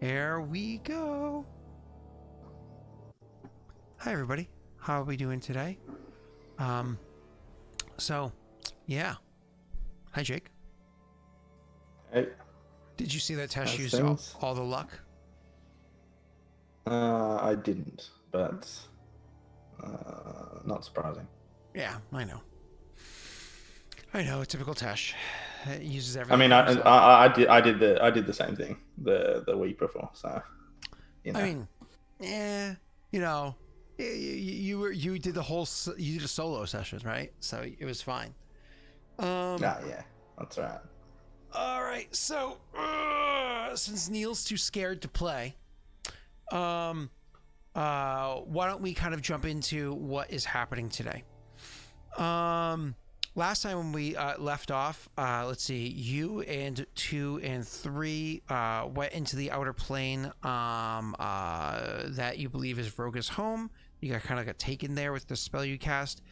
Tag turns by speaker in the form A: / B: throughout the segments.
A: Here we go. Hi, everybody. How are we doing today? Yeah. Hi, Jake.
B: Hey,
A: Did you see that Tesh
B: how's
A: used
B: things?
A: all the luck?
B: I didn't, but not surprising.
A: Yeah, I know. Typical Tesh. It uses
B: I
A: everything
B: mean,
A: for
B: I,
A: himself.
B: I, I did, I did the same thing the week before. So, you
A: I
B: know.
A: mean, yeah, you know, you did you did a solo session, right? So it was fine.
B: Yeah, that's right.
A: All right. So since Neil's too scared to play, why don't we kind of jump into what is happening today? Last time when we left off, let's see, you and 2 and 3 went into the outer plane that you believe is Vroga's home. You got taken there with the spell you cast.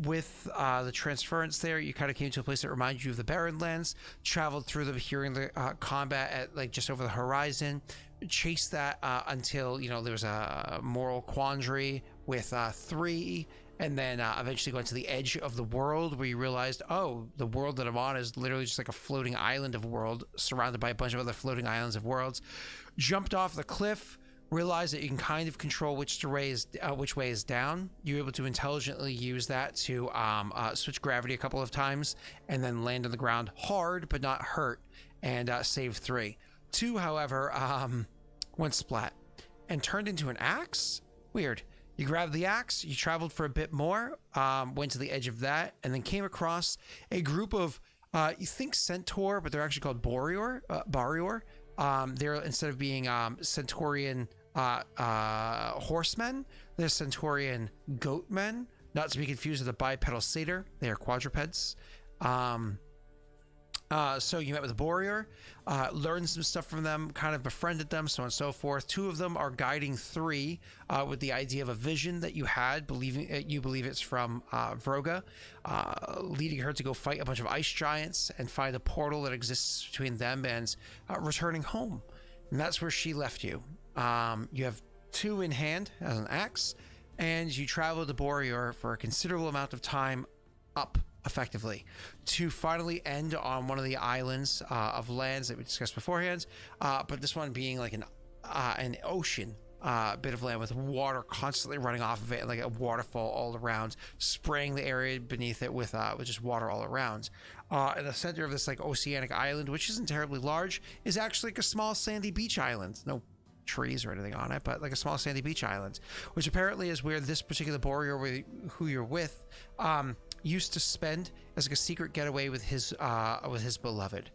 A: With the transference there, you kind of came to a place that reminded you of the Barren Lands, traveled through them, hearing the combat at like just over the horizon, chased that until, there was a moral quandary with 3, and then eventually going to the edge of the world where you realized, oh, the world that I'm on is literally just like a floating island of world surrounded by a bunch of other floating islands of worlds. Jumped off the cliff, realized that you can kind of control which way is down. You're able to intelligently use that to switch gravity a couple of times and then land on the ground hard but not hurt and save 3. 2, however, went splat and turned into an axe. Weird. You grabbed the axe, you traveled for a bit more, went to the edge of that, and then came across a group of, you think centaur, but they're actually called Barior. They're, instead of being centaurian horsemen, they're centaurian goatmen, not to be confused with a bipedal satyr. They are quadrupeds. So you met with the Borior, learned some stuff from them, kind of befriended them, so on and so forth. 2 of them are guiding 3 with the idea of a vision that you had, you believe it's from Vroga, leading her to go fight a bunch of ice giants and find a portal that exists between them and returning home. And that's where she left you. You have 2 in hand as an axe, and you travel to Borior for a considerable amount of time up, effectively, to finally end on one of the islands of lands that we discussed beforehand, but this one being like an ocean bit of land with water constantly running off of it, and like a waterfall all around, spraying the area beneath it with just water all around. In the center of this like oceanic island, which isn't terribly large, is actually like a small sandy beach island. No trees or anything on it, but like a small sandy beach island, which apparently is where this particular Borior who you're with used to spend as like a secret getaway with his beloved.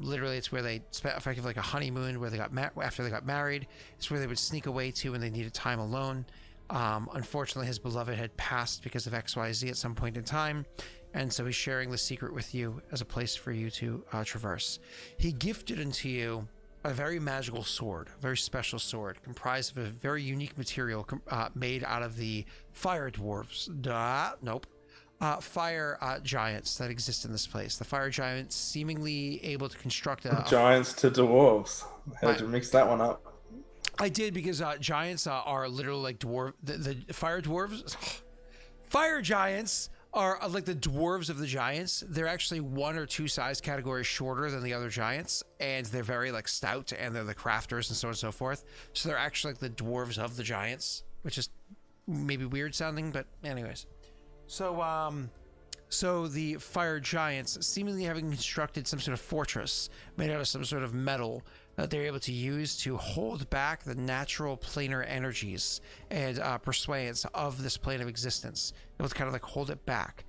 A: Literally, it's where they spent effectively like a honeymoon, where they got after they got married. It's where they would sneak away to when they needed time alone. Unfortunately, his beloved had passed because of XYZ at some point in time, and so he's sharing the secret with you as a place for you to traverse. He gifted into you a very magical sword, a very special sword, comprised of a very unique material made out of the fire dwarves. Fire giants that exist in this place. The fire giants seemingly able to construct
B: Giants to dwarves. How'd you mix that one up?
A: I did, because giants are literally like the fire dwarves. Fire giants are like the dwarves of the giants. They're actually 1 or 2 size categories shorter than the other giants, and they're very like stout, and they're the crafters and so on and so forth. So they're actually like the dwarves of the giants, which is maybe weird sounding, but anyways. So the fire giants, seemingly having constructed some sort of fortress made out of some sort of metal that they're able to use to hold back the natural planar energies and persuades of this plane of existence. Able to kind of like hold it back.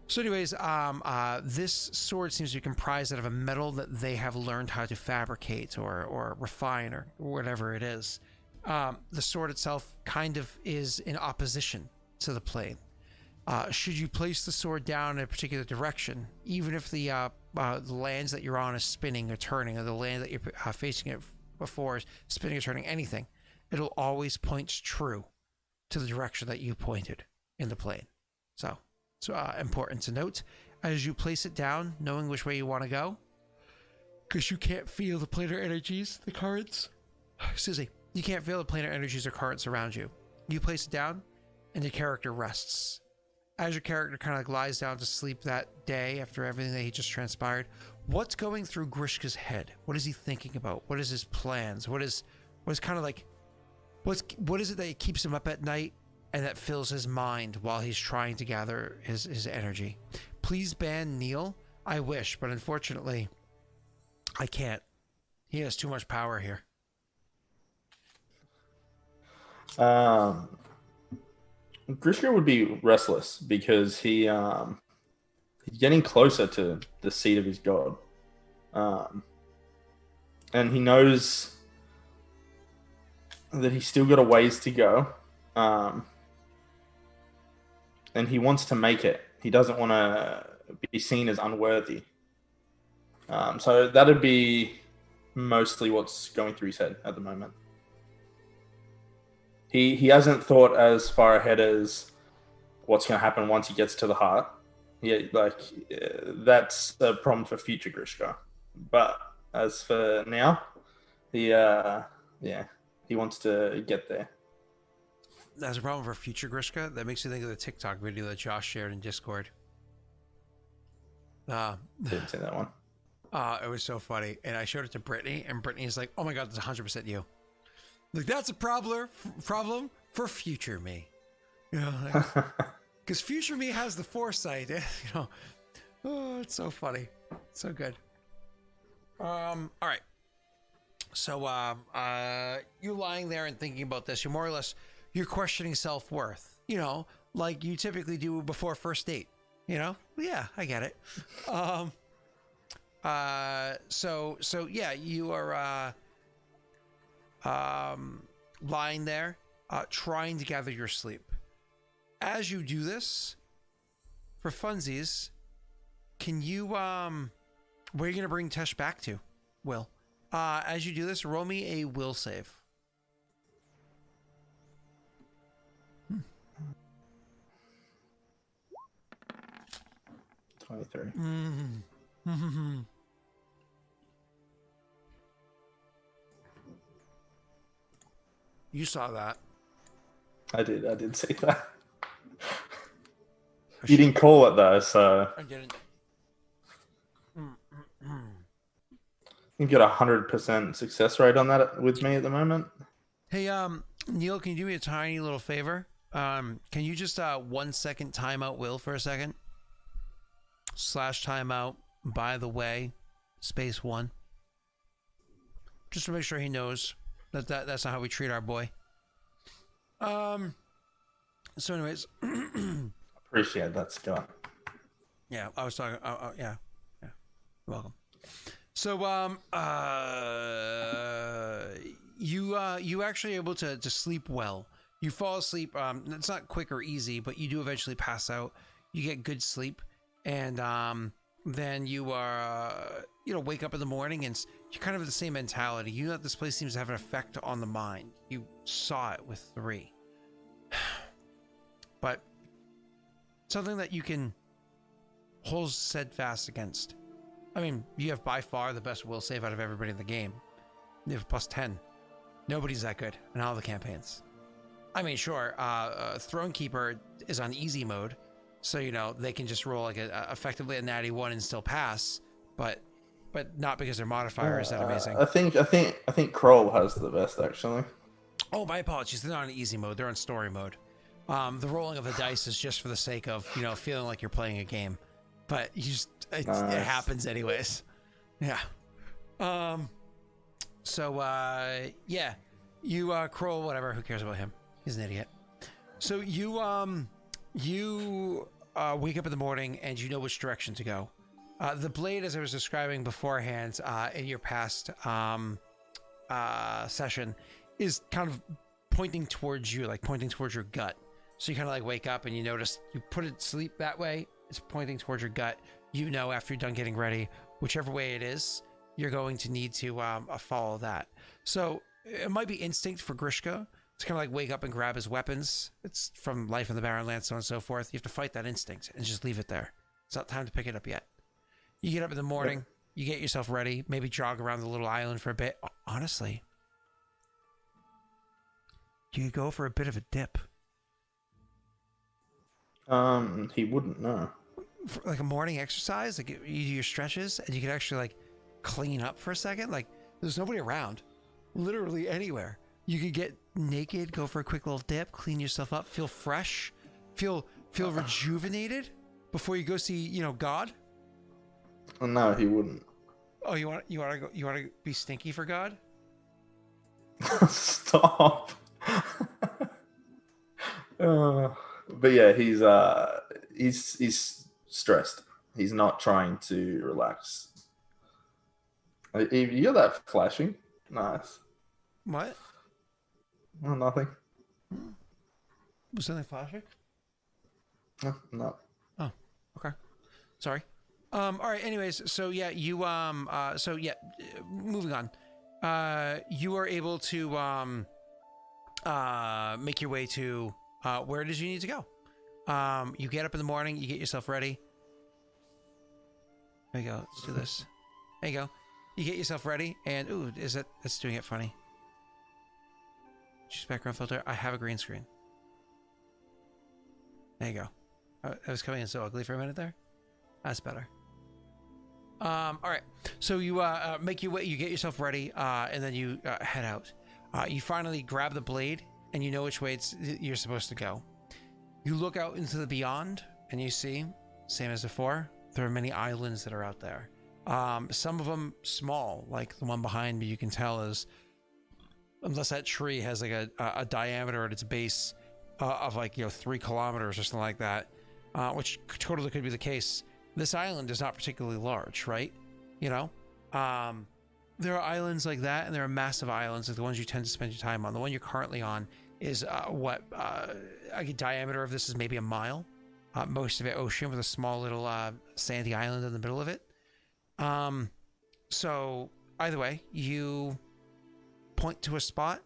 A: So anyways, this sword seems to be comprised out of a metal that they have learned how to fabricate or refine or whatever it is. The sword itself kind of is in opposition to the plane. Should you place the sword down in a particular direction, even if the lands that you're on is spinning or turning, or the land that you're facing it before is spinning or turning, anything, it'll always point true to the direction that you pointed in the plane. So it's important to note as you place it down, knowing which way you want to go. because you can't feel the planar energies, the currents. Excuse me. You can't feel the planar energies or currents around you. You place it down, and your character rests. As your character kind of lies down to sleep that day after everything that he just transpired, what's going through Grishka's head? What is he thinking about? What is his plans? What is kind of like, what is it that keeps him up at night and that fills his mind while he's trying to gather his energy? Please ban Neil. I wish, but unfortunately, I can't. He has too much power here.
B: Grishka would be restless because he's getting closer to the seat of his god. And he knows that he's still got a ways to go. And he wants to make it. He doesn't want to be seen as unworthy. So that'd be mostly what's going through his head at the moment. He hasn't thought as far ahead as what's going to happen once he gets to the heart. That's a problem for future Grishka. But as for now, he wants to get there.
A: That's a problem for future Grishka. That makes me think of the TikTok video that Josh shared in Discord.
B: Didn't see that one.
A: It was so funny, and I showed it to Brittany, and Brittany's like, "Oh my god, that's 100% you." Like, that's a problem for future me, you know, because future me has the foresight, you know. Oh, it's so funny, so good. All right, so you lying there and thinking about this, you're more or less questioning self-worth, you know, like you typically do before first date, you know. Yeah, I get it. So yeah, you are lying there, trying to gather your sleep. As you do this, for funsies, can you where are you gonna bring Tesh back to? Will, as you do this, roll me a will save.
B: 23.
A: You saw that.
B: I did see that. You didn't call it though, so
A: I didn't.
B: you got 100% success rate on that with me at the moment.
A: Hey, Neil, can you do me a tiny little favor? Can you just 1 second timeout Will for a second? / timeout, by the way, space 1. Just to make sure he knows that's not how we treat our boy. So anyways,
B: appreciate that, Scott.
A: Yeah, I was talking. Yeah. You're welcome. So, you actually able to sleep well. You fall asleep. It's not quick or easy, but you do eventually pass out. You get good sleep, and then you are, wake up in the morning, and you're kind of the same mentality. You know that this place seems to have an effect on the mind. You saw it with 3, but something that you can hold steadfast against. I mean, you have by far the best will save out of everybody in the game. You have +10. Nobody's that good in all the campaigns. I mean, sure, Thronekeeper is on easy mode, so they can just roll like effectively a natty 1 and still pass, but not because their modifier is that amazing.
B: I think Kroll has the best actually.
A: Oh, my apologies. They're not on easy mode. They're on story mode. The rolling of the dice is just for the sake of feeling like you're playing a game, but it happens anyways. Yeah. Yeah, you Kroll, whatever. Who cares about him? He's an idiot. So you wake up in the morning and you know which direction to go. The blade, as I was describing beforehand in your past session, is kind of pointing towards you, like pointing towards your gut. So you kind of like wake up and you notice you put it to sleep that way. It's pointing towards your gut. After you're done getting ready, whichever way it is, you're going to need to follow that. So it might be instinct for Grishka. It's kind of like wake up and grab his weapons. It's from Life in the Barren Lands, so on and so forth. You have to fight that instinct and just leave it there. It's not time to pick it up yet. You get up in the morning. You get yourself ready, maybe jog around the little island for a bit. Honestly, you could go for a bit of a dip.
B: He wouldn't know.
A: For like a morning exercise, like you do your stretches, and you can actually like clean up for a second. Like there's nobody around, literally anywhere. You could get naked, go for a quick little dip, clean yourself up, feel fresh, feel rejuvenated before you go see God.
B: No, he wouldn't.
A: Oh, you want to be stinky for God?
B: Stop. But yeah, he's stressed. He's not trying to relax. You hear that flashing? Nice.
A: What?
B: Oh, nothing.
A: Was something flashing?
B: No.
A: Oh, okay. Sorry. All right. Anyways, so yeah, moving on. You are able to make your way to where it is you need to go. You get up in the morning, you get yourself ready. There you go. Let's do this. There you go. You get yourself ready, and ooh, that's doing it funny. Choose background filter. I have a green screen. There you go. I was coming in so ugly for a minute there. That's better. All right. So you make your way. You get yourself ready, and then you head out. You finally grab the blade, and you know which way you're supposed to go. You look out into the beyond, and you see, same as before, there are many islands that are out there. Some of them small, like the one behind me. You can tell is, unless that tree has like a diameter at its base of like 3 kilometers or something like that, which totally could be the case. This island is not particularly large, right? There are islands like that, and there are massive islands like the ones you tend to spend your time on. The one you're currently on is a diameter of this is maybe a mile. Most of it ocean with a small little sandy island in the middle of it. So either way, you point to a spot,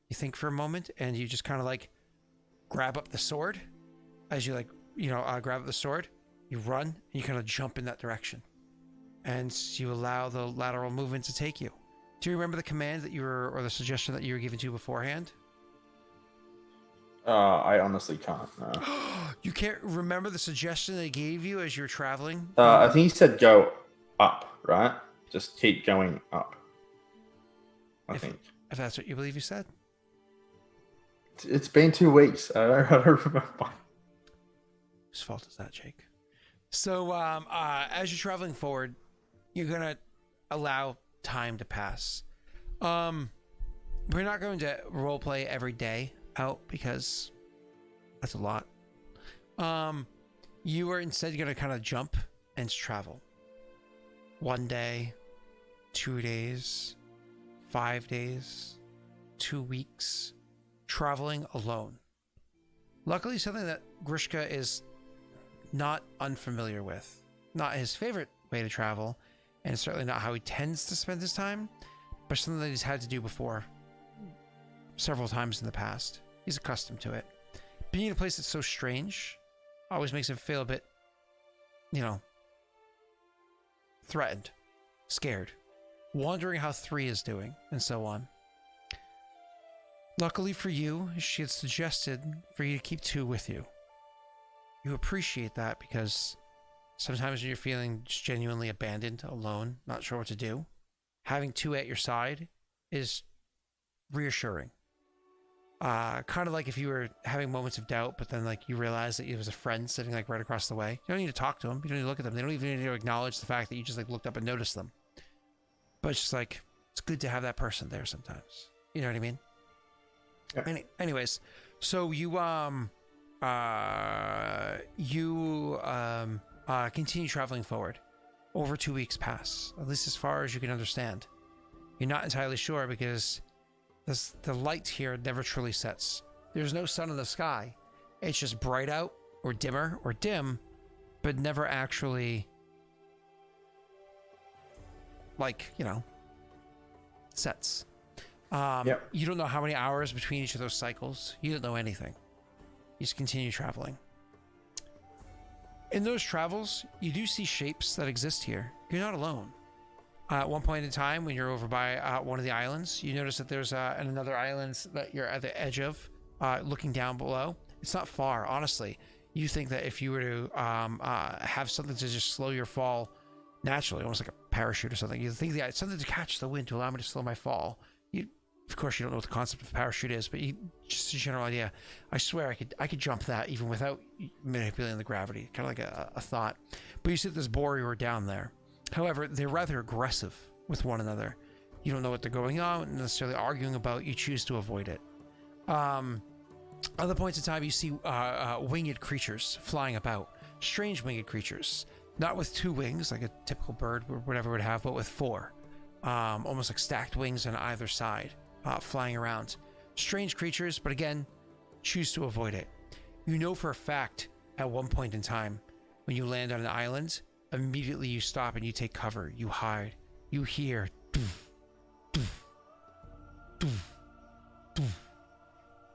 A: you think for a moment, and you just kind of like grab up the sword. As you grab up the sword, you run, and you kind of jump in that direction. And you allow the lateral movement to take you. Do you remember the command or the suggestion that you were given to beforehand?
B: I honestly can't. No.
A: You can't remember the suggestion they gave you as you were traveling?
B: I think he said go up, right? Just keep going up. I think.
A: If that's what you believe you said.
B: It's been 2 weeks. I don't remember.
A: Whose fault is that, Jake? So as you're traveling forward, you're going to allow time to pass. We're not going to roleplay every day out because that's a lot. You are instead going to kind of jump and travel. 1 day, 2 days, 5 days, 2 weeks, traveling alone. Luckily, something that Grishka is not unfamiliar with. Not his favorite way to travel, and certainly not how he tends to spend his time, but something that he's had to do before several times in the past. He's accustomed to it. Being in a place that's so strange always makes him feel a bit, threatened, scared, wondering how 3 is doing, and so on. Luckily for you, she had suggested for you to keep 2 with you. You appreciate that because sometimes when you're feeling just genuinely abandoned, alone, not sure what to do, having 2 at your side is reassuring. Kind of like if you were having moments of doubt, but then like you realize that there was a friend sitting like right across the way. You don't need to talk to them. You don't need to look at them. They don't even need to acknowledge the fact that you just like looked up and noticed them. But it's just like, it's good to have that person there sometimes. You know what I mean? Yeah. Anyways, so you continue traveling forward. Over 2 weeks pass, at least as far as you can understand. You're not entirely sure because the light here never truly sets. There's no sun in the sky. It's just bright out, or dimmer, or dim, but never actually, sets.
B: Yep.
A: You don't know how many hours between each of those cycles. You don't know anything. You just continue traveling. In those travels, you do see shapes that exist here. You're not alone. At one point in time, when you're over by one of the islands, you notice that there's another island that you're at the edge of, looking down below. It's not far, honestly. You think that if you were to have something to just slow your fall naturally, almost like a parachute or something, you think that something to catch the wind to allow me to slow my fall. Of course, you don't know what the concept of a parachute is, but just a general idea. I swear I could jump that even without manipulating the gravity, kind of like a thought. But you see this Boreor down there. However, they're rather aggressive with one another. You don't know what they're going on, necessarily arguing about. You choose to avoid it. Other points in time, you see winged creatures flying about. Strange winged creatures. Not with 2 wings, like a typical bird or whatever would have, but with 4. Almost like stacked wings on either side, flying around. Strange creatures, but again, choose to avoid it. You know for a fact, at one point in time, when you land on an island, immediately you stop and you take cover. You hide. You hear... doof, doof, doof, doof.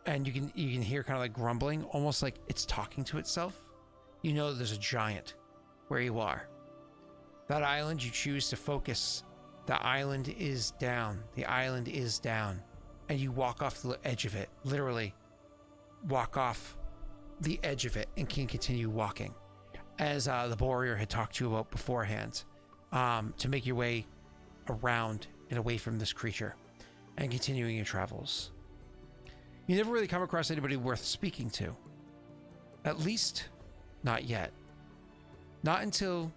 A: And you can hear kind of like grumbling, almost like it's talking to itself. You know there's a giant where you are. That island, you choose to focus. The island is down. The island is down. And you walk off the edge of it. Literally walk off the edge of it and can continue walking. As the Boreor had talked to you about beforehand, to make your way around and away from this creature and continuing your travels. You never really come across anybody worth speaking to. At least, not yet. Not until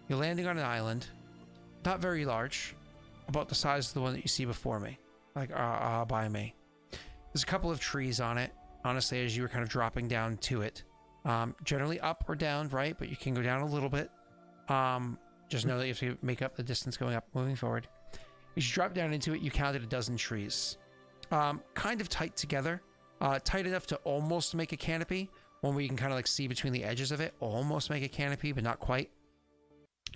A: you're landing on an island, not very large, about the size of the one that you see before me, like by me. There's a couple of trees on it, honestly, as you were kind of dropping down to it. Generally up or down, right? But you can go down a little bit. Just know that you have to make up the distance going up, moving forward. As you drop down into it, you counted 12 trees. Kind of tight together. Tight enough to almost make a canopy. One where you can kind of like see between the edges of it. Almost make a canopy, but not quite.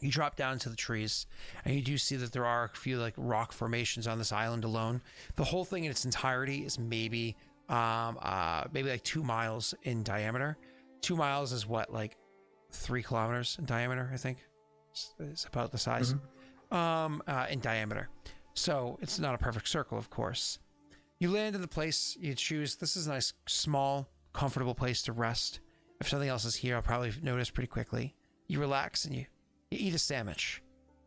A: You drop down to the trees, and you do see that there are a few like rock formations on this island alone. The whole thing in its entirety is maybe like 2 miles in diameter. 2 miles is what, like 3 kilometers in diameter, I think. It's about the size in diameter. So it's not a perfect circle, of course. You land in the place you choose. This is a nice, small, comfortable place to rest. If something else is here, I'll probably notice pretty quickly. You relax and you eat a sandwich,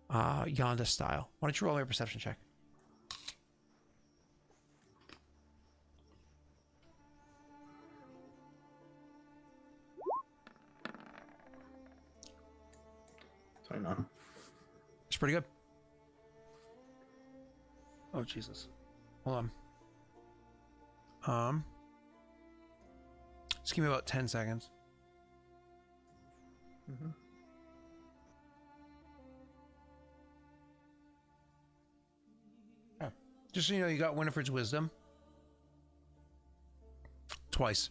A: Yonda style. Why don't you roll me a perception check? It's pretty good. Oh, Jesus. Hold on. Just give me about 10 seconds. Yeah. Just so you know, you got Winifred's wisdom. Twice.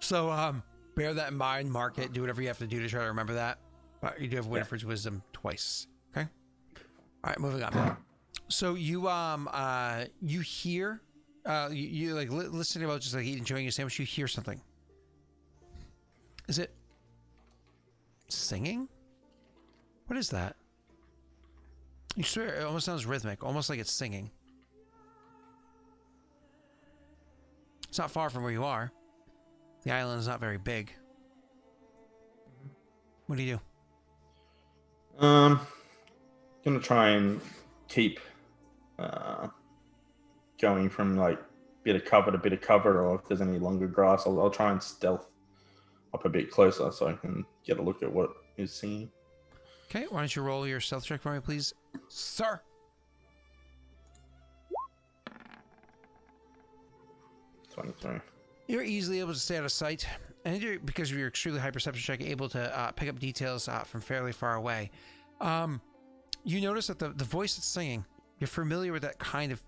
A: So, bear that in mind, mark it, do whatever you have to do to try to remember that. But you do have Winifred's wisdom twice. Okay? Alright, moving on. So you you hear you like listening about just like enjoying your sandwich, you hear something. Is it singing? What is that? You swear it almost sounds rhythmic, almost like it's singing. It's not far from where you are. The island is not very big. What do you do?
B: Gonna try and keep going from like bit of cover to bit of cover, or if there's any longer grass, I'll try and stealth up a bit closer so I can get a look at what is singing.
A: Okay, why don't you roll your stealth check for me, please, sir?
B: 23.
A: You're easily able to stay out of sight, and because of your extremely high perception check, able to pick up details from fairly far away. You notice that the voice that's singing, you're familiar with that kind of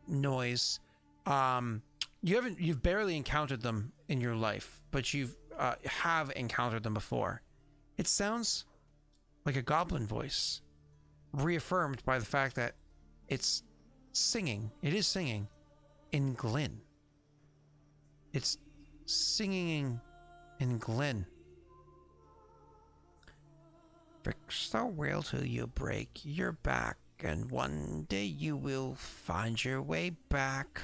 A: noise. You've barely encountered them in your life, but you've have encountered them before. It sounds like a goblin voice, reaffirmed by the fact that it's singing. It is singing in Glen. It's singing in Glen. Fix the wheel till you break your back, and one day you will find your way back.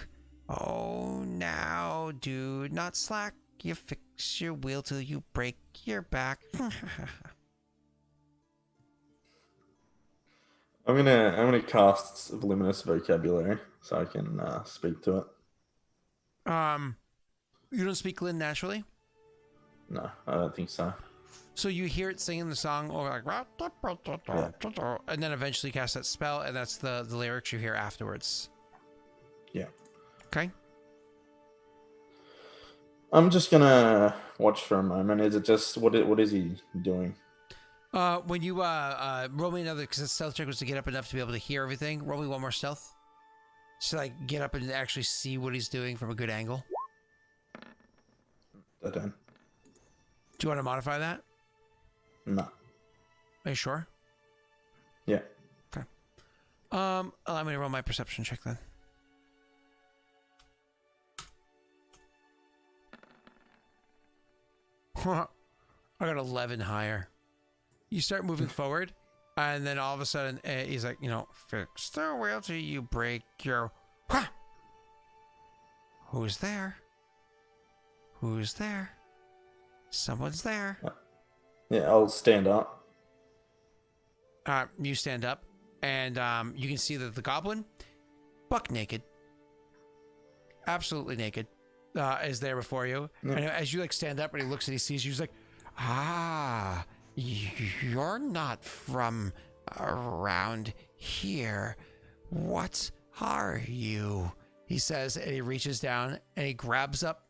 A: Oh, now do not slack. You fix your wheel till you break your back.
B: I'm gonna cast Luminous Vocabulary so I can speak to it.
A: You don't speak Lin naturally?
B: No, I don't think so.
A: So you hear it singing the song, or like, and then eventually cast that spell, and that's the lyrics you hear afterwards.
B: Yeah.
A: Okay.
B: I'm just gonna watch for a moment. Is it just what is he doing?
A: When you roll me another, because the stealth check was to get up enough to be able to hear everything. Roll me one more stealth, so like get up and actually see what he's doing from a good angle.
B: I don't.
A: Do you want to modify that?
B: No.
A: Are you sure?
B: Yeah.
A: Okay. Allow me to roll my perception check then. I got 11 higher. You start moving forward, and then all of a sudden, he's like, fix the wheel till you break your... Who's there? Who's there? Someone's there.
B: Yeah, I'll stand up.
A: You stand up, and you can see that the goblin, buck naked, absolutely naked, is there before you.
B: Yeah.
A: And as you like stand up and he looks and he sees you, he's like, you're not from around here. What are you? He says, and he reaches down and he grabs up.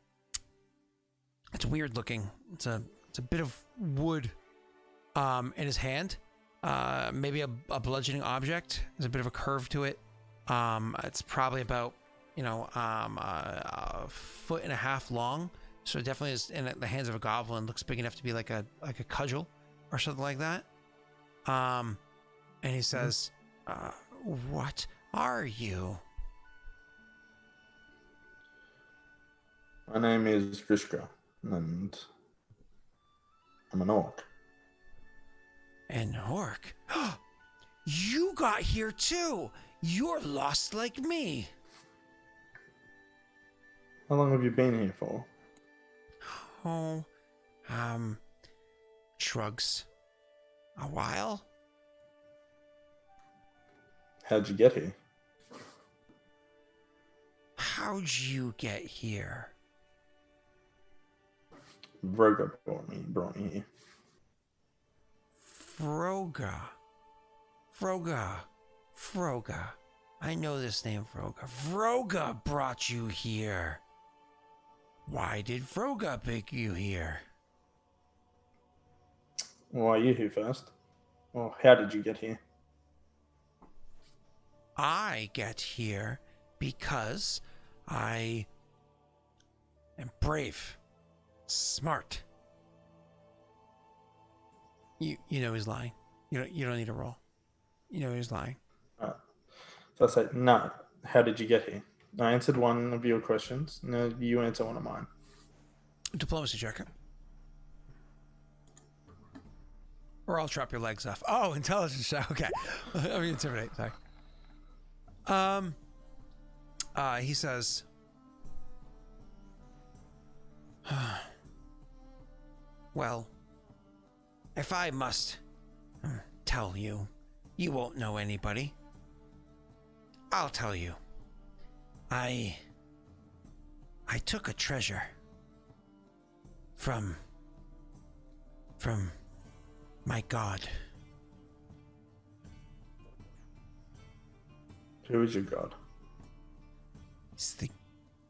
A: It's weird looking. It's a bit of wood in his hand. Maybe a bludgeoning object. There's a bit of a curve to it. It's probably about a foot and a half long. So it definitely is in the hands of a goblin. Looks big enough to be like a cudgel or something like that. And he says, "What are you?"
B: My name is Grishka, and I'm an orc.
A: An orc? You got here too. You're lost like me.
B: How long have you been here for?
A: Oh, shrugs. A while?
B: How'd you get here?
A: How'd you get here?
B: Vroga brought me here.
A: Vroga. I know this name, Vroga. Vroga brought you here. Why did Vroga pick you here?
B: Why are you here first? Well, how did you get here?
A: I get here because I am brave, smart. You know he's lying. You don't need to roll. You know he's lying.
B: So I said, no. How did you get here? I answered one of your questions. No, you answer one of mine.
A: Diplomacy check. Or I'll chop your legs off. Oh, intelligence check. Okay. I mean, intimidate. Sorry. He says, well, if I must tell you, you won't know anybody. I'll tell you. I took a treasure from my god.
B: Who is your god?
A: It's the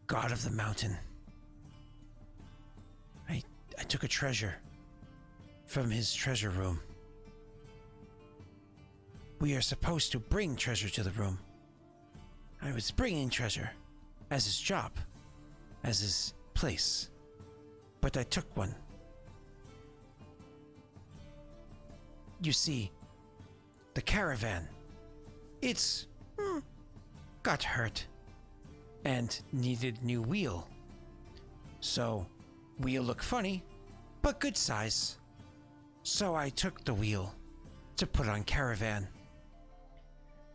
A: god of the mountain. I took a treasure from his treasure room. We are supposed to bring treasure to the room. I was bringing treasure as his job, as his place, but I took one. You see, the caravan, it's got hurt and needed new wheel. So, wheel look funny, but good size. So I took the wheel to put on caravan.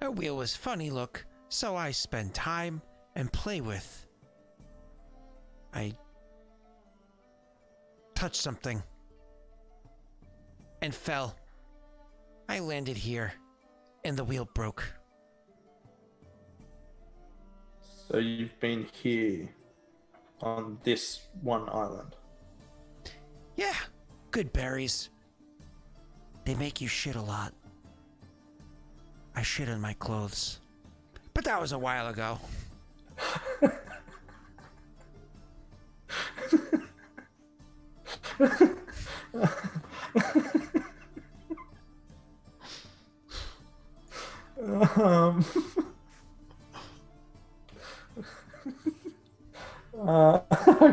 A: A wheel was funny look, so I spend time and play with. I touched something and fell. I landed here and the wheel broke.
B: So you've been here on this one island?
A: Yeah, good berries. They make you shit a lot. I shit in my clothes. But that was a while ago.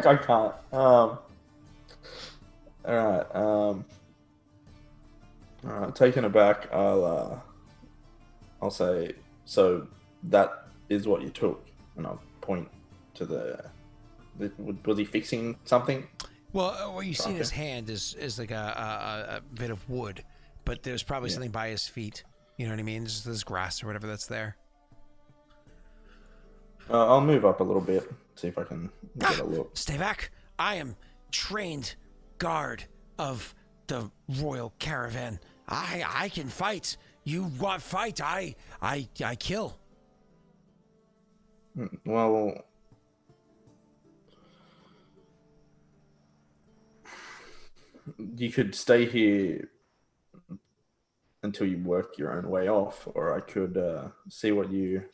B: I can't. All right. Taken aback, I'll say, so that is what you took, and I'll point to was he fixing something?
A: Well, what you see in his hand is like a bit of wood, but there's probably something by his feet. You know what I mean? Just this grass or whatever that's there.
B: I'll move up a little bit, see if I can get a look.
A: Stay back! I am trained guard of the royal caravan. I can fight. You want fight? I kill.
B: Well, you could stay here until you work your own way off, or I could see what you've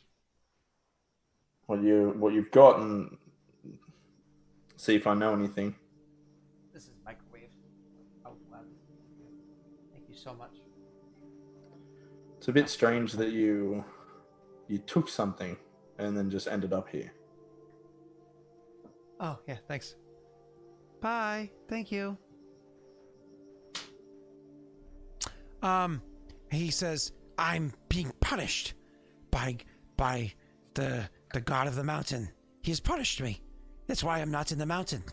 B: got and see if I know anything.
A: This is microwave. Oh, wow. Thank you so much.
B: It's a bit strange that you took something and then just ended up here.
A: Oh, yeah, thanks. Bye. Thank you. He says, I'm being punished by the god of the mountain. He has punished me. That's why I'm not in the mountain.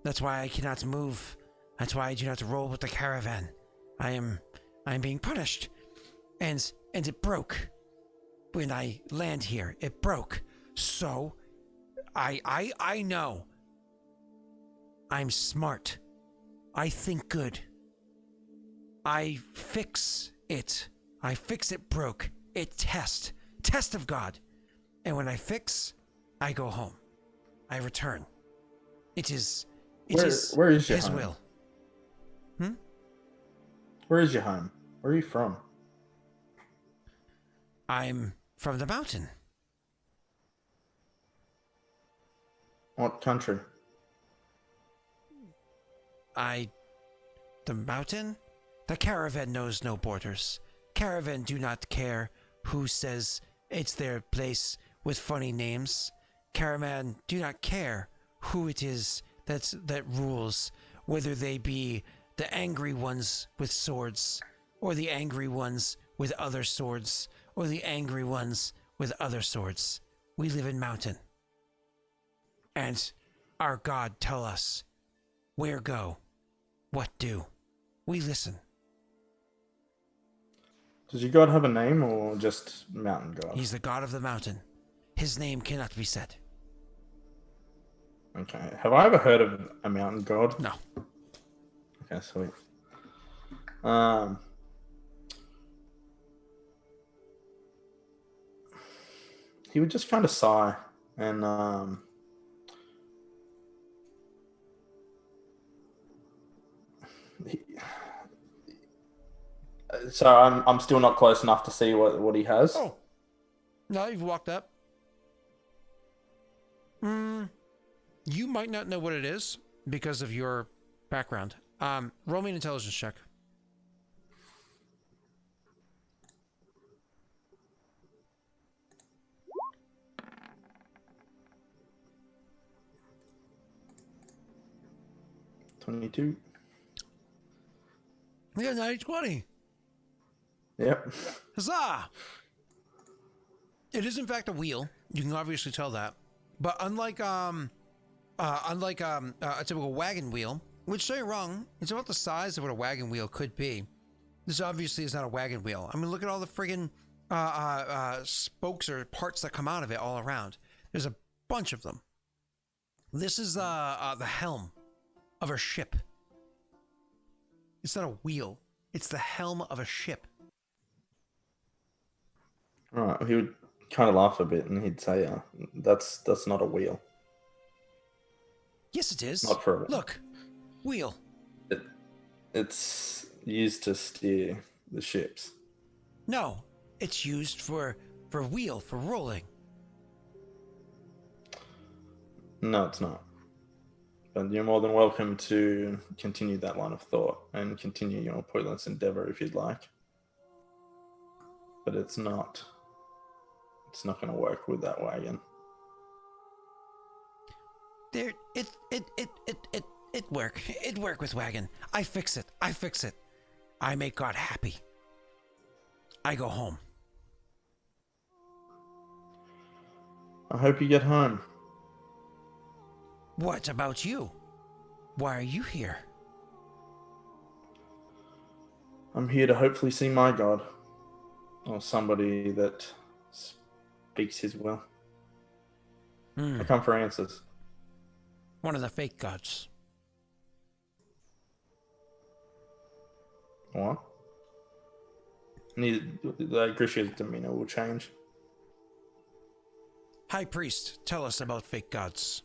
A: That's why I cannot move. That's why I do not roll with the caravan. I'm being punished. And it broke. When I land here, it broke. So I know. I'm smart. I think good. I fix it. I fix it broke. It test of God. And when I fix, I go home. I return. It is
B: where is your
A: his
B: home?
A: will.
B: Where is your home? Where are you from?
A: I'm from the mountain.
B: What country?
A: The mountain? The caravan knows no borders. Caravan do not care who says it's their place with funny names. Caravan do not care who it is that rules, whether they be the angry ones with swords, or the angry ones with other swords, or the angry ones with other swords. We live in mountain. And our God tell us where go, what do. We listen.
B: Does your god have a name or just mountain god?
A: He's the god of the mountain. His name cannot be said.
B: Okay. Have I ever heard of a mountain god?
A: No.
B: Okay, sweet. He would just kind of sigh and so I'm still not close enough to see what he has.
A: Oh. No, you've walked up. You might not know what it is because of your background. Roll me an intelligence check.
B: $22.
A: You got 90-20.
B: Yep.
A: Huzzah! It is in fact a wheel. You can obviously tell that. But unlike a typical wagon wheel, which, don't get me wrong, it's about the size of what a wagon wheel could be. This obviously is not a wagon wheel. I mean, look at all the friggin' spokes or parts that come out of it all around. There's a bunch of them. This is the helm of a ship. It's not a wheel. It's the helm of a ship.
B: Right, he would kind of laugh a bit and he'd say, that's not a wheel.
A: Yes, it is.
B: Not for a...
A: Look, wheel.
B: It's used to steer the ships.
A: No, it's used for wheel, for rolling.
B: No, it's not. But you're more than welcome to continue that line of thought and continue your pointless endeavor if you'd like. But it's not going to work with that wagon.
A: There, it work. It work with wagon. I fix it. I make God happy. I go home.
B: I hope you get home.
A: What about you? Why are you here?
B: I'm here to hopefully see my God. Or somebody that speaks his will. I come for answers.
A: One of the fake gods.
B: What? The Grisha's demeanor will change.
A: High priest, tell us about fake gods.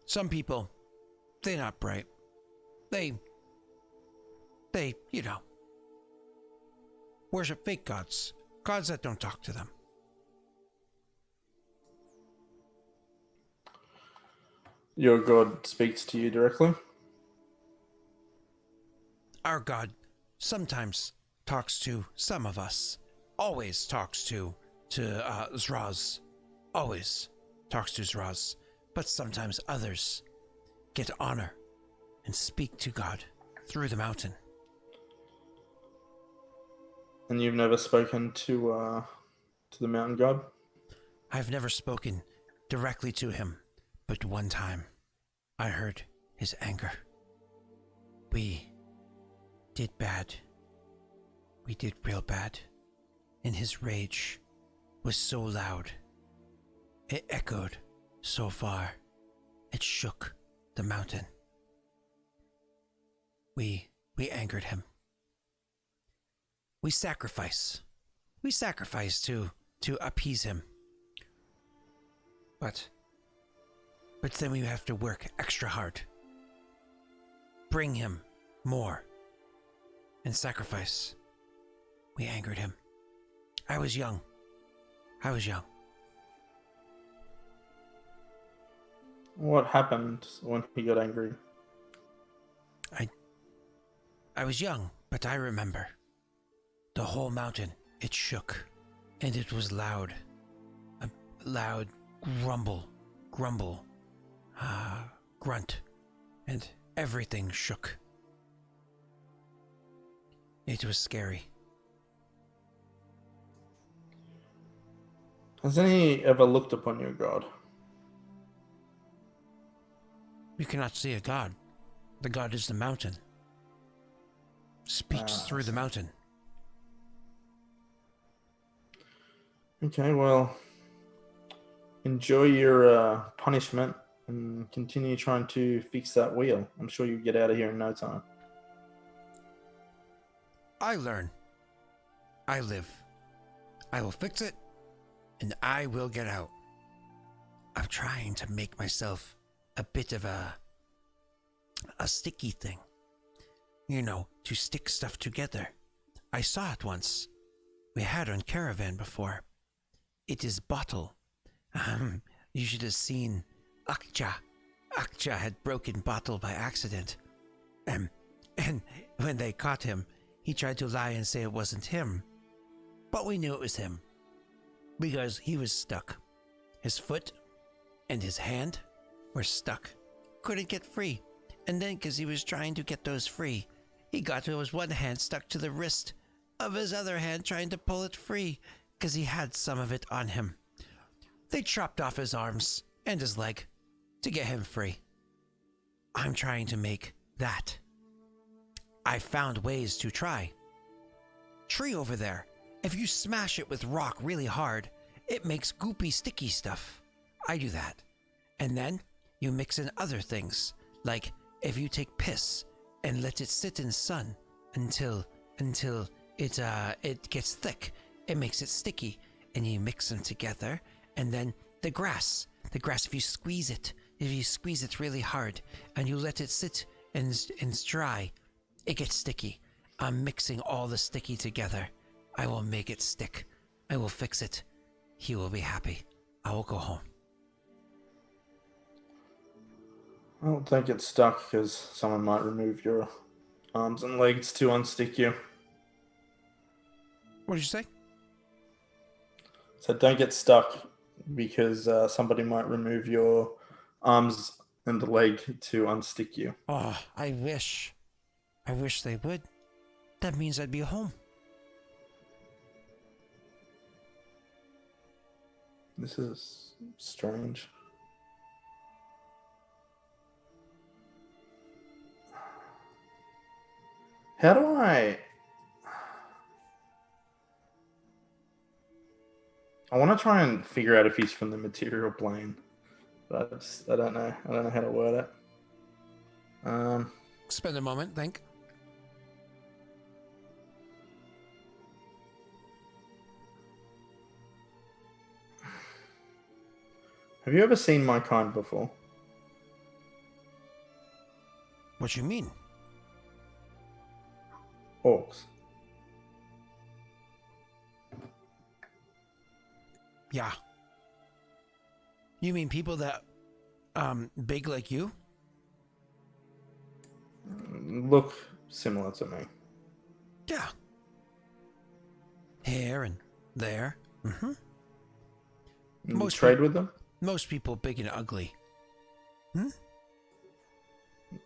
A: Some people, they're not bright. They, worship fake gods. Gods that don't talk to them.
B: Your God speaks to you directly?
A: Our God sometimes talks to some of us. Always talks to Zraz. Always talks to Zraz. But sometimes others get honor and speak to God through the mountain.
B: And you've never spoken to the mountain god?
A: I've never spoken directly to him, but one time I heard his anger. We did bad. We did real bad. And his rage was so loud. It echoed so far. It shook the mountain. We angered him. We sacrifice. We sacrifice to appease him. But then we have to work extra hard. Bring him more. And sacrifice. We angered him. I was young.
B: What happened when he got angry?
A: I was young, but I remember. The whole mountain, it shook. And it was loud. A loud grumble, grunt. And everything shook. It was scary.
B: Has any ever looked upon your God?
A: You cannot see a god. The god is the mountain. Speaks through the mountain.
B: Okay, well, enjoy your punishment and continue trying to fix that wheel. I'm sure you'll get out of here in no time.
A: I learn. I live. I will fix it, and I will get out. I'm trying to make myself a bit of a sticky thing. You know, to stick stuff together. I saw it once. We had on caravan before. It is bottle. You should have seen Akcha. Akcha had broken bottle by accident. And when they caught him, he tried to lie and say it wasn't him. But we knew it was him. Because he was stuck. His foot and his hand were stuck. Couldn't get free. And then because he was trying to get those free, he got his one hand stuck to the wrist of his other hand trying to pull it free because he had some of it on him. They chopped off his arms and his leg to get him free. I'm trying to make that I found ways to try. Tree over there. If you smash it with rock really hard, it makes goopy sticky stuff. I do that. And then you mix in other things, like if you take piss and let it sit in sun until it gets thick, it makes it sticky, and you mix them together. And then the grass if you squeeze it really hard and you let it sit and dry, it gets sticky. I'm mixing all the sticky together. I will make it stick. I will fix it. He will be happy. I will go home.
B: Well, don't get stuck because someone might remove your arms and legs to unstick you.
A: What did you say?
B: So don't get stuck because somebody might remove your arms and leg to unstick you.
A: Oh, I wish they would. That means I'd be home.
B: This is strange. How do I want to try and figure out if he's from the material plane, but I don't know. I don't know how to word it.
A: Spend a moment, think.
B: Have you ever seen my kind before?
A: What you mean?
B: Orcs.
A: Yeah. You mean people that, big like you?
B: Look similar to me.
A: Yeah. Here and there. Mm-hmm.
B: You trade with them?
A: Most people big and ugly.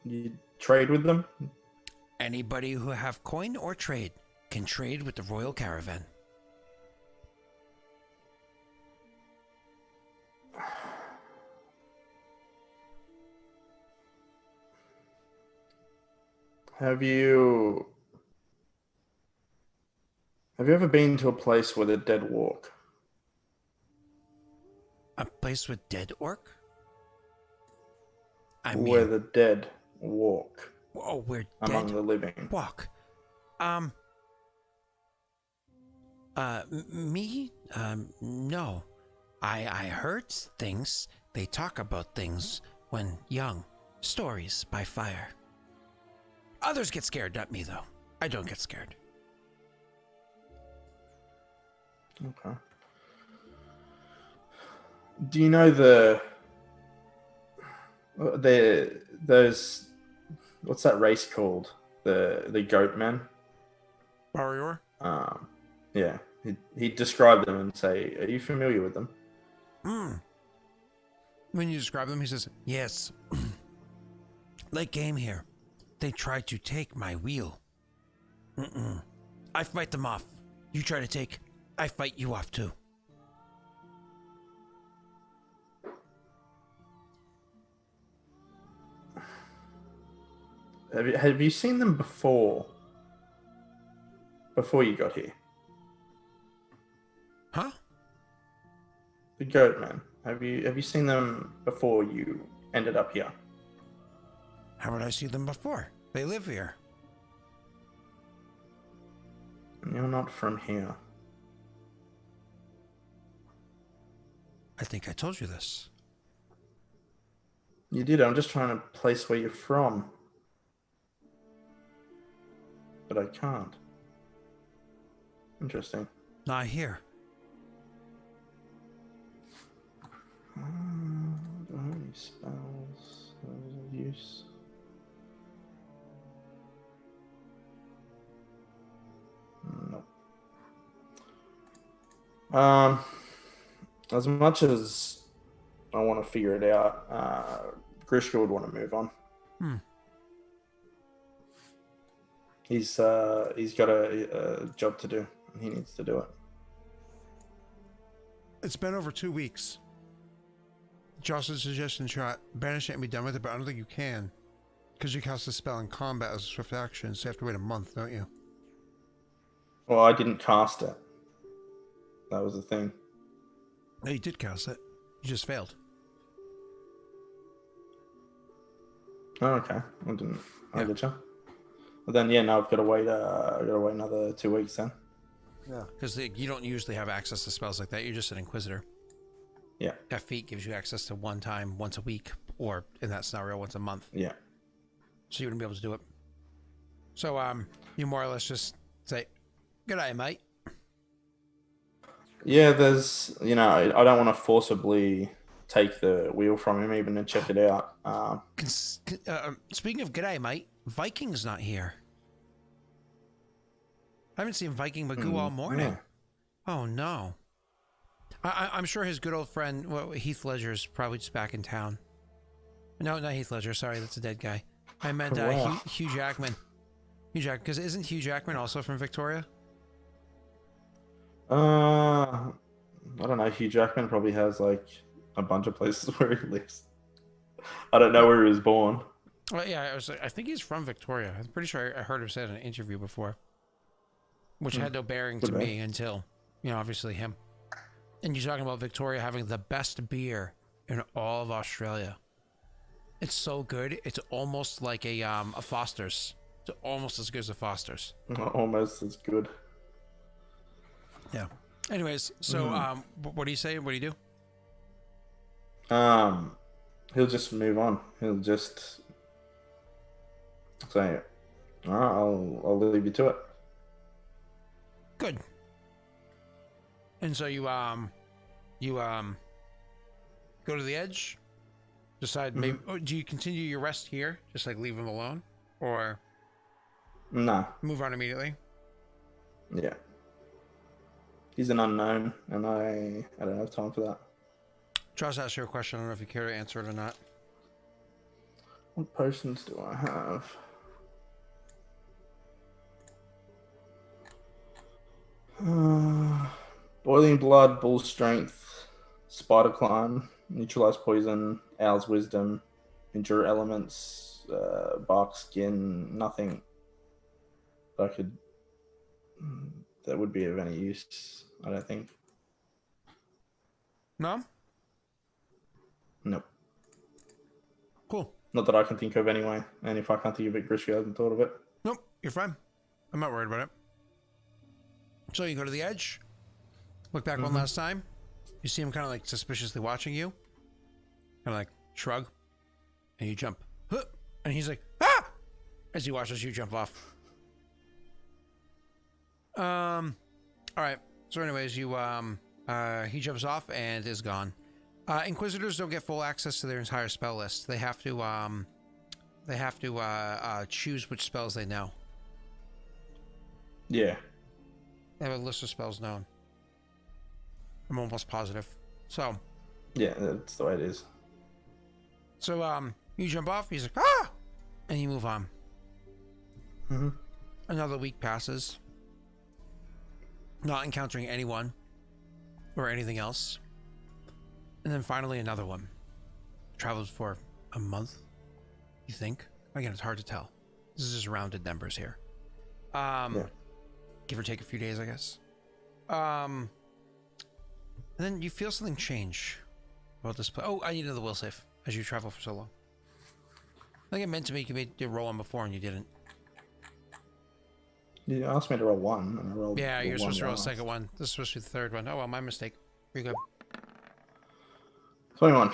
B: You trade with them?
A: Anybody who have coin or trade can trade with the royal caravan.
B: Have you ever been to a place where the dead walk?
A: A place with dead orc?
B: Where the dead walk.
A: Oh, where
B: among
A: dead
B: the living.
A: walk. Me? No. I heard things. They talk about things when young. Stories by fire. Others get scared, not me though. I don't get scared.
B: Okay. Do you know those what's that race called? The goat men?
A: Warrior?
B: Yeah. He described them and say, "Are you familiar with them?"
A: When you describe them, he says, "Yes." Late game here. They tried to take my wheel. I fight them off. You try to take, I fight you off too.
B: Have you seen them before? Before you got here?
A: Huh?
B: The goat men. Have you seen them before you ended up here?
A: How would I see them before? They live here.
B: You're not from here.
A: I think I told you this.
B: You did. I'm just trying to place where you're from. But I can't. Interesting.
A: Not here.
B: Do I have any spells of use? No. As much as I want to figure it out, Grishka would want to move on. He's got a job to do, and he needs to do it.
C: It's been over 2 weeks. Jocelyn's suggestion shot, banish it and be done with it, but I don't think you can.
A: Because you cast a spell in combat as a swift action, so you have to wait a month, don't you?
B: Well, I didn't cast it. That was the thing.
A: No, you did cast it. You just failed.
B: Oh, okay. I didn't. I
A: Yeah.
B: getcha. But then, yeah, now I've got to wait. Another 2 weeks then.
A: Yeah. Because you don't usually have access to spells like that. You're just an Inquisitor.
B: Yeah.
A: That feat gives you access to one time, once a week, or in that scenario, once a month.
B: Yeah.
A: So you wouldn't be able to do it. So, you more or less just say, "Good day, mate."
B: Yeah, there's, I don't want to forcibly take the wheel from him even to check it out.
A: Speaking of "G'day, mate," Viking's not here. I haven't seen Viking Magoo all morning.
B: Yeah.
A: Oh no. I'm sure his good old friend Heath Ledger's probably just back in town. No, not Heath Ledger. Sorry, that's a dead guy. I meant
B: Wow.
A: Hugh Jackman. Hugh Jackman, because isn't Hugh Jackman also from Victoria?
B: I don't know. Hugh Jackman probably has like a bunch of places where he lives. I don't know where he was born.
A: Well, yeah, I think he's from Victoria. I'm pretty sure I heard him say it in an interview before, which had no bearing to me until, obviously him. And you're talking about Victoria having the best beer in all of Australia. It's so good. It's almost like a Foster's. It's almost as good as a Foster's.
B: Almost as good.
A: Yeah. Anyways, so what do you say? What do you do?
B: He'll just move on. He'll just say, "All right, I'll leave you to it."
A: Good. And so you go to the edge. Decide maybe. Oh, do you continue your rest here? Just like leave him alone, or
B: Nah.
A: move on immediately?
B: Yeah. He's an unknown, and I don't have time for that.
A: Josh asked you a question. I don't know if you care to answer it or not.
B: What potions do I have? Boiling Blood, Bull Strength, Spider Climb, Neutralize Poison, Owl's Wisdom, Endure Elements, Bark Skin, nothing that would be of any use, I don't think.
A: No?
B: Nope.
A: Cool.
B: Not that I can think of anyway, and if I can't think of it, Grishka hasn't thought of it.
A: Nope, you're fine. I'm not worried about it. So you go to the edge, look back one last time. You see him kind of like suspiciously watching you. Kind of like shrug, and you jump. Huh! And he's like, "Ah!" as he watches you jump off. All right. So anyways, he jumps off and is gone. Inquisitors don't get full access to their entire spell list. They have to choose which spells they know.
B: Yeah.
A: They have a list of spells known. I'm almost positive. So.
B: Yeah, that's the way it is.
A: So you jump off. He's like, "Ah!" and you move on. Another week passes, not encountering anyone or anything else. And then finally another one. Travels for a month, you think? Again, it's hard to tell. This is just rounded numbers here. Give or take a few days, I guess. And then you feel something change about this place. Oh, I need another will save as you travel for so long. I think it meant to make you roll one before and you didn't.
B: You asked me to roll one, and I rolled.
A: Yeah, you're supposed to roll a
B: last.
A: second one. This is supposed to be the third one. Oh well, my mistake. You're good.
B: 21.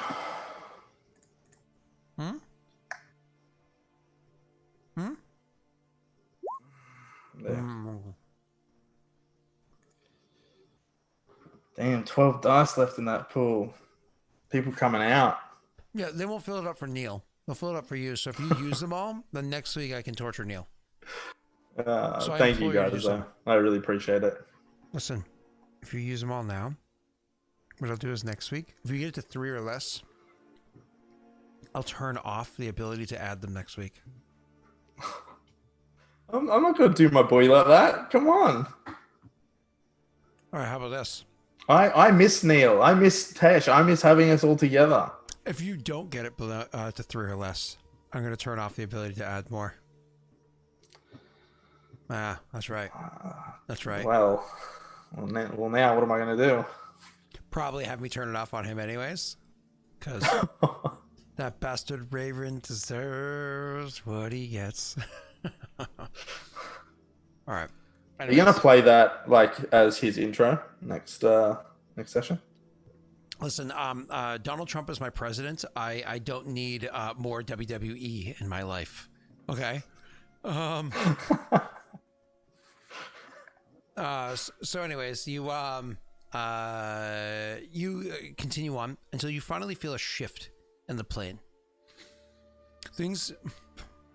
B: There. Damn, 12 dice left in that pool. People coming out.
A: Yeah, they won't fill it up for Neil. They'll fill it up for you. So if you use them all, then next week I can torture Neil.
B: Thank you guys. I really appreciate it.
A: Listen, if you use them all now, what I'll do is next week, if you get it to 3 or less, I'll turn off the ability to add them next week.
B: I'm not going to do my boy like that. Come on.
A: All right, how about this?
B: I miss Neil. I miss Tesh. I miss having us all together.
A: If you don't get it to 3 or less, I'm going to turn off the ability to add more. Ah, that's right. That's right.
B: Well, now what am I going to do?
A: Probably have me turn it off on him anyways. Because that bastard Raerin deserves what he gets. All right.
B: Are you going to play that like as his intro next session?
A: Listen, Donald Trump is my president. I don't need more WWE in my life. Okay. So anyways, you continue on until you finally feel a shift in the plane. Things,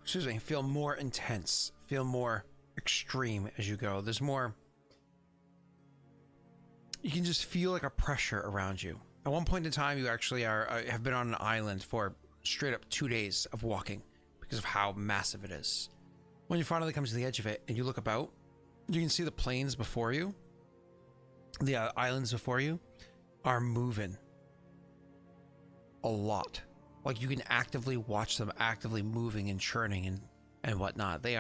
A: feel more intense, feel more extreme as you go. There's more. You can just feel like a pressure around you. At one point in time, you actually have been on an island for straight up 2 days of walking because of how massive it is. When you finally come to the edge of it and you look about, you can see the plains before you, the islands before you, are moving a lot. Like you can actively watch them actively moving and churning and whatnot. They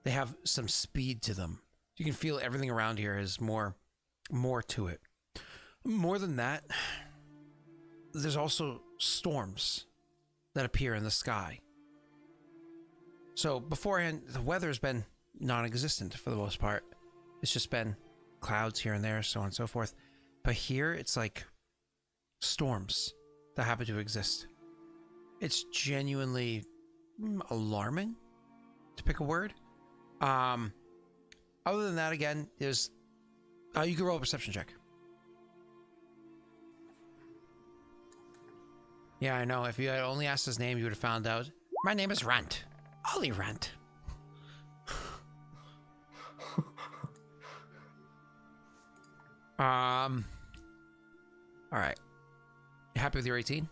A: have some speed to them. You can feel everything around here is more to it. More than that, there's also storms that appear in the sky. So beforehand, the weather's been non-existent for the most part. It's just been clouds here and there, so on and so forth. But here, it's like storms that happen to exist. It's genuinely alarming, to pick a word. Other than that, again, there's you can roll a perception check. Yeah, I know. If you had only asked his name, you would have found out. My name is Rant. Ollie Rant. All right. You happy with your 18?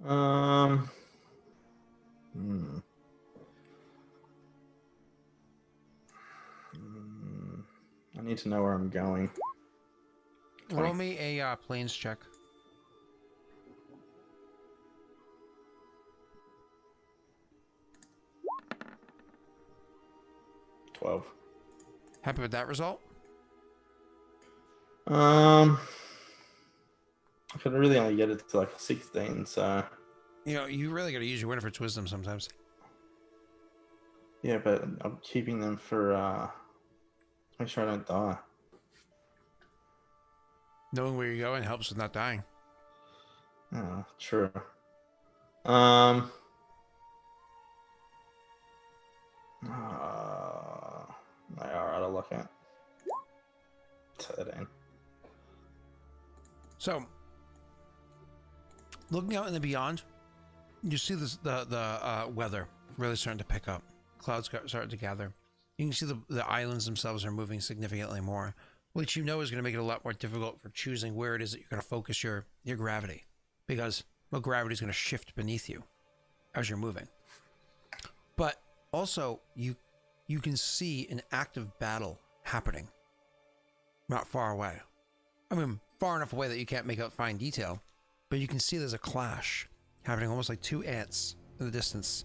B: I need to know where I'm going.
A: Roll me a planes check. Happy with that result?
B: I could really only get it to like 16, so.
A: You know, you really got to use your Winifred's wisdom sometimes.
B: Yeah, but I'm keeping them for to make sure I don't die.
A: Knowing where you're going helps with not dying.
B: Oh, true. Alright, I'll look at 13.
A: So, looking out in the beyond, you see this, the weather really starting to pick up. Clouds starting to gather. You can see the islands themselves are moving significantly more, which you know is going to make it a lot more difficult for choosing where it is that you're going to focus your gravity, because gravity is going to shift beneath you as you're moving. But also, you can see an active battle happening not far away. I mean, far enough away that you can't make out fine detail, but you can see there's a clash happening, almost like two ants in the distance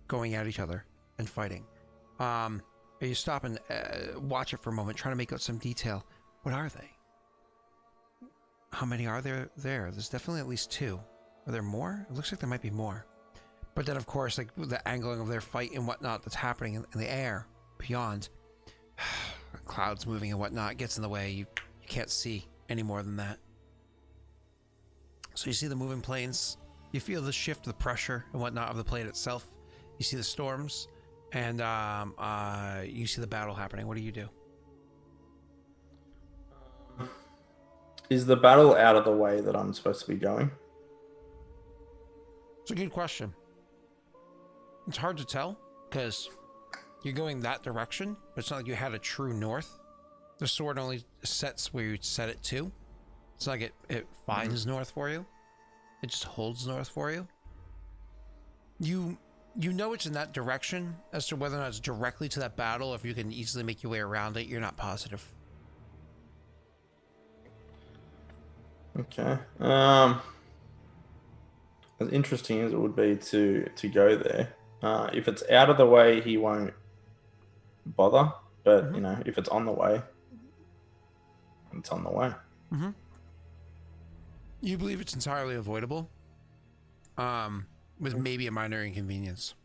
A: going at each other and fighting. You stop and watch it for a moment, trying to make out some detail. What are they? How many are there? There's definitely at least two. Are there more? It looks like there might be more. But then, of course, like the angling of their fight and whatnot that's happening in the air beyond, clouds moving and whatnot gets in the way. You can't see any more than that. So you see the moving planes. You feel the shift, the pressure and whatnot of the plane itself. You see the storms, and you see the battle happening. What do you do?
B: Is the battle out of the way that I'm supposed to be going?
A: It's a good question. It's hard to tell because you're going that direction, but it's not like you had a true north. The sword only sets where you set it to. It's not like it finds north for you. It just holds north for you. You know it's in that direction. As to whether or not it's directly to that battle, if you can easily make your way around it, you're not positive.
B: Okay. as interesting as it would be to go there, if it's out of the way, he won't bother. But you know, if it's on the way, it's on the way.
A: You believe it's entirely avoidable, with maybe a minor inconvenience.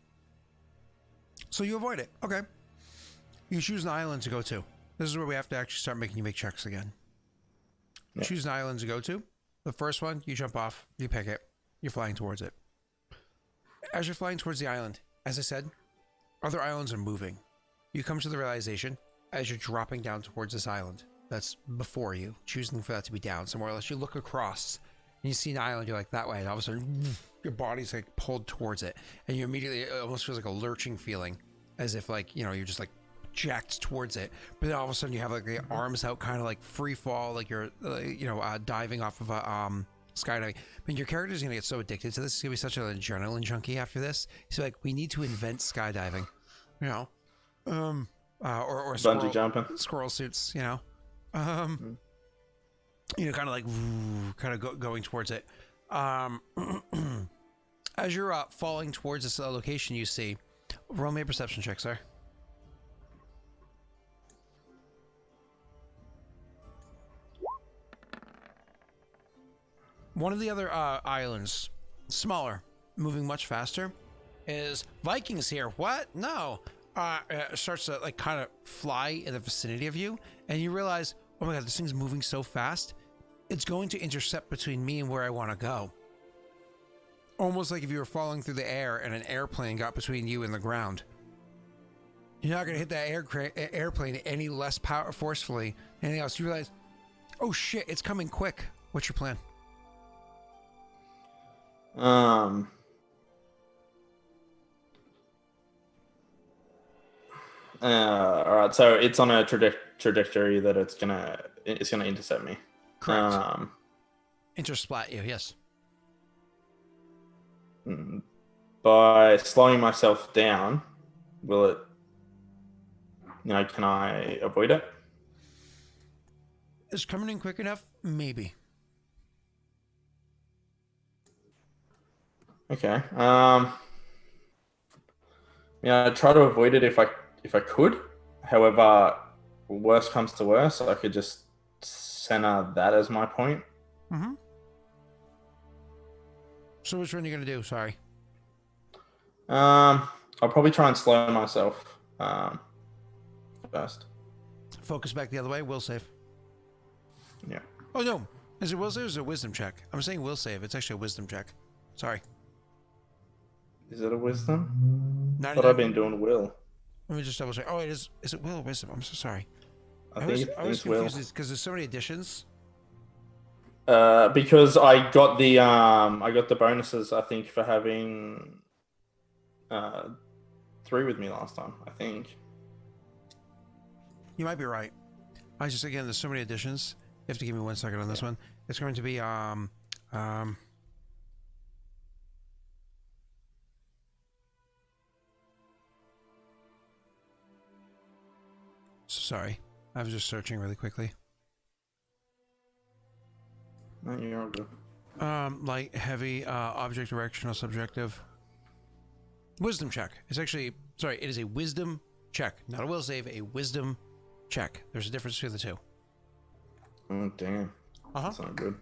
A: So you avoid it. Okay. You choose an island to go to. This is where we have to actually start making you make checks again.
B: Yeah.
A: Choose an island to go to. The first one, you jump off, you pick it, you're flying towards it. As you're flying towards the island, as I said, other islands are moving. You come to the realization as you're dropping down towards this island that's before you, choosing for that to be down somewhere else. You look across and you see an island, you're like that way, and all of a sudden your body's like pulled towards it, and you immediately, it almost feels like a lurching feeling, as if like, you know, you're just like jacked towards it, but then all of a sudden you have like the arms out, kind of like free fall, like you're diving off of a skydiving. I mean, your character's gonna get so addicted to this, he's gonna be such an adrenaline junkie after this. He's like, we need to invent skydiving, you know, or
B: Bungee jumping,
A: squirrel suits, you know, you know, kind of like going towards it. As you're falling towards this location, you see, roll me a perception check, sir. One of the other islands, smaller, moving much faster, is Vikings here. What? No. Starts to like kind of fly in the vicinity of you, and you realize, oh my god, this thing's moving so fast. It's going to intercept between me and where I want to go. Almost like if you were falling through the air and an airplane got between you and the ground. You're not going to hit that airplane any less forcefully than anything else. You realize, oh shit, it's coming quick. What's your plan?
B: All right, so it's on a trajectory that it's gonna intercept me.
A: Correct. Intersplat you, yes.
B: By slowing myself down, will it? You know, can I avoid it?
A: Is coming in quick enough? Maybe.
B: Okay. Yeah, I'd try to avoid it if I could. However, worst comes to worst, I could just center that as my point.
A: So which one are you gonna do? Sorry.
B: I'll probably try and slow myself first.
A: Focus back the other way. Will save.
B: Yeah.
A: Oh no! Is it will save or is it a wisdom check? I'm saying will save. It's actually a wisdom check. Sorry.
B: Is it a wisdom?
A: 99.
B: But I've been doing will.
A: Let me just double check. Oh, it is. Is it will or wisdom? I'm so sorry.
B: I was
A: confused because there's so many additions.
B: Because I got the bonuses, I think, for having 3 with me last time, I think.
A: You might be right. Again, there's so many additions. You have to give me 1 second on this one. It's going to be sorry. I was just searching really quickly.
B: No, you're all good.
A: Light, heavy, object, directional, subjective. Wisdom check. It's actually, sorry, it is a wisdom check. Not a will save, a wisdom check. There's a difference between the two.
B: Oh, damn. That's not good.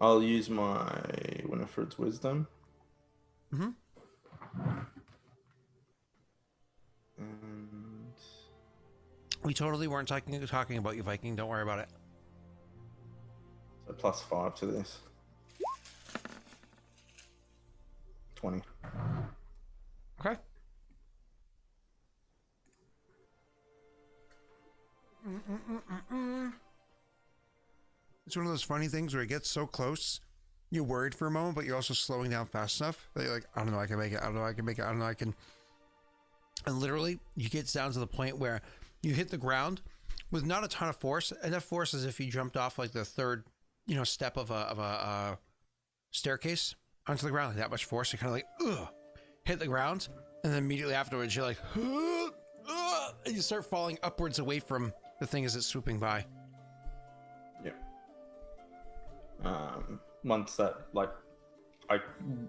B: I'll use my Winifred's wisdom. And
A: we totally weren't talking about you, Viking. Don't worry about it.
B: So +5 to this. 20.
A: Okay. It's one of those funny things where it gets so close, you're worried for a moment, but you're also slowing down fast enough that you're like, I don't know, I can make it. I don't know, I can make it. I don't know, I can. And literally, you get down to the point where you hit the ground with not a ton of force, enough force as if you jumped off like the third, step of a staircase onto the ground. Like that much force, you kind of like, hit the ground, and then immediately afterwards, you're like, and you start falling upwards away from the thing as it's swooping by.
B: Yeah. Once that, like,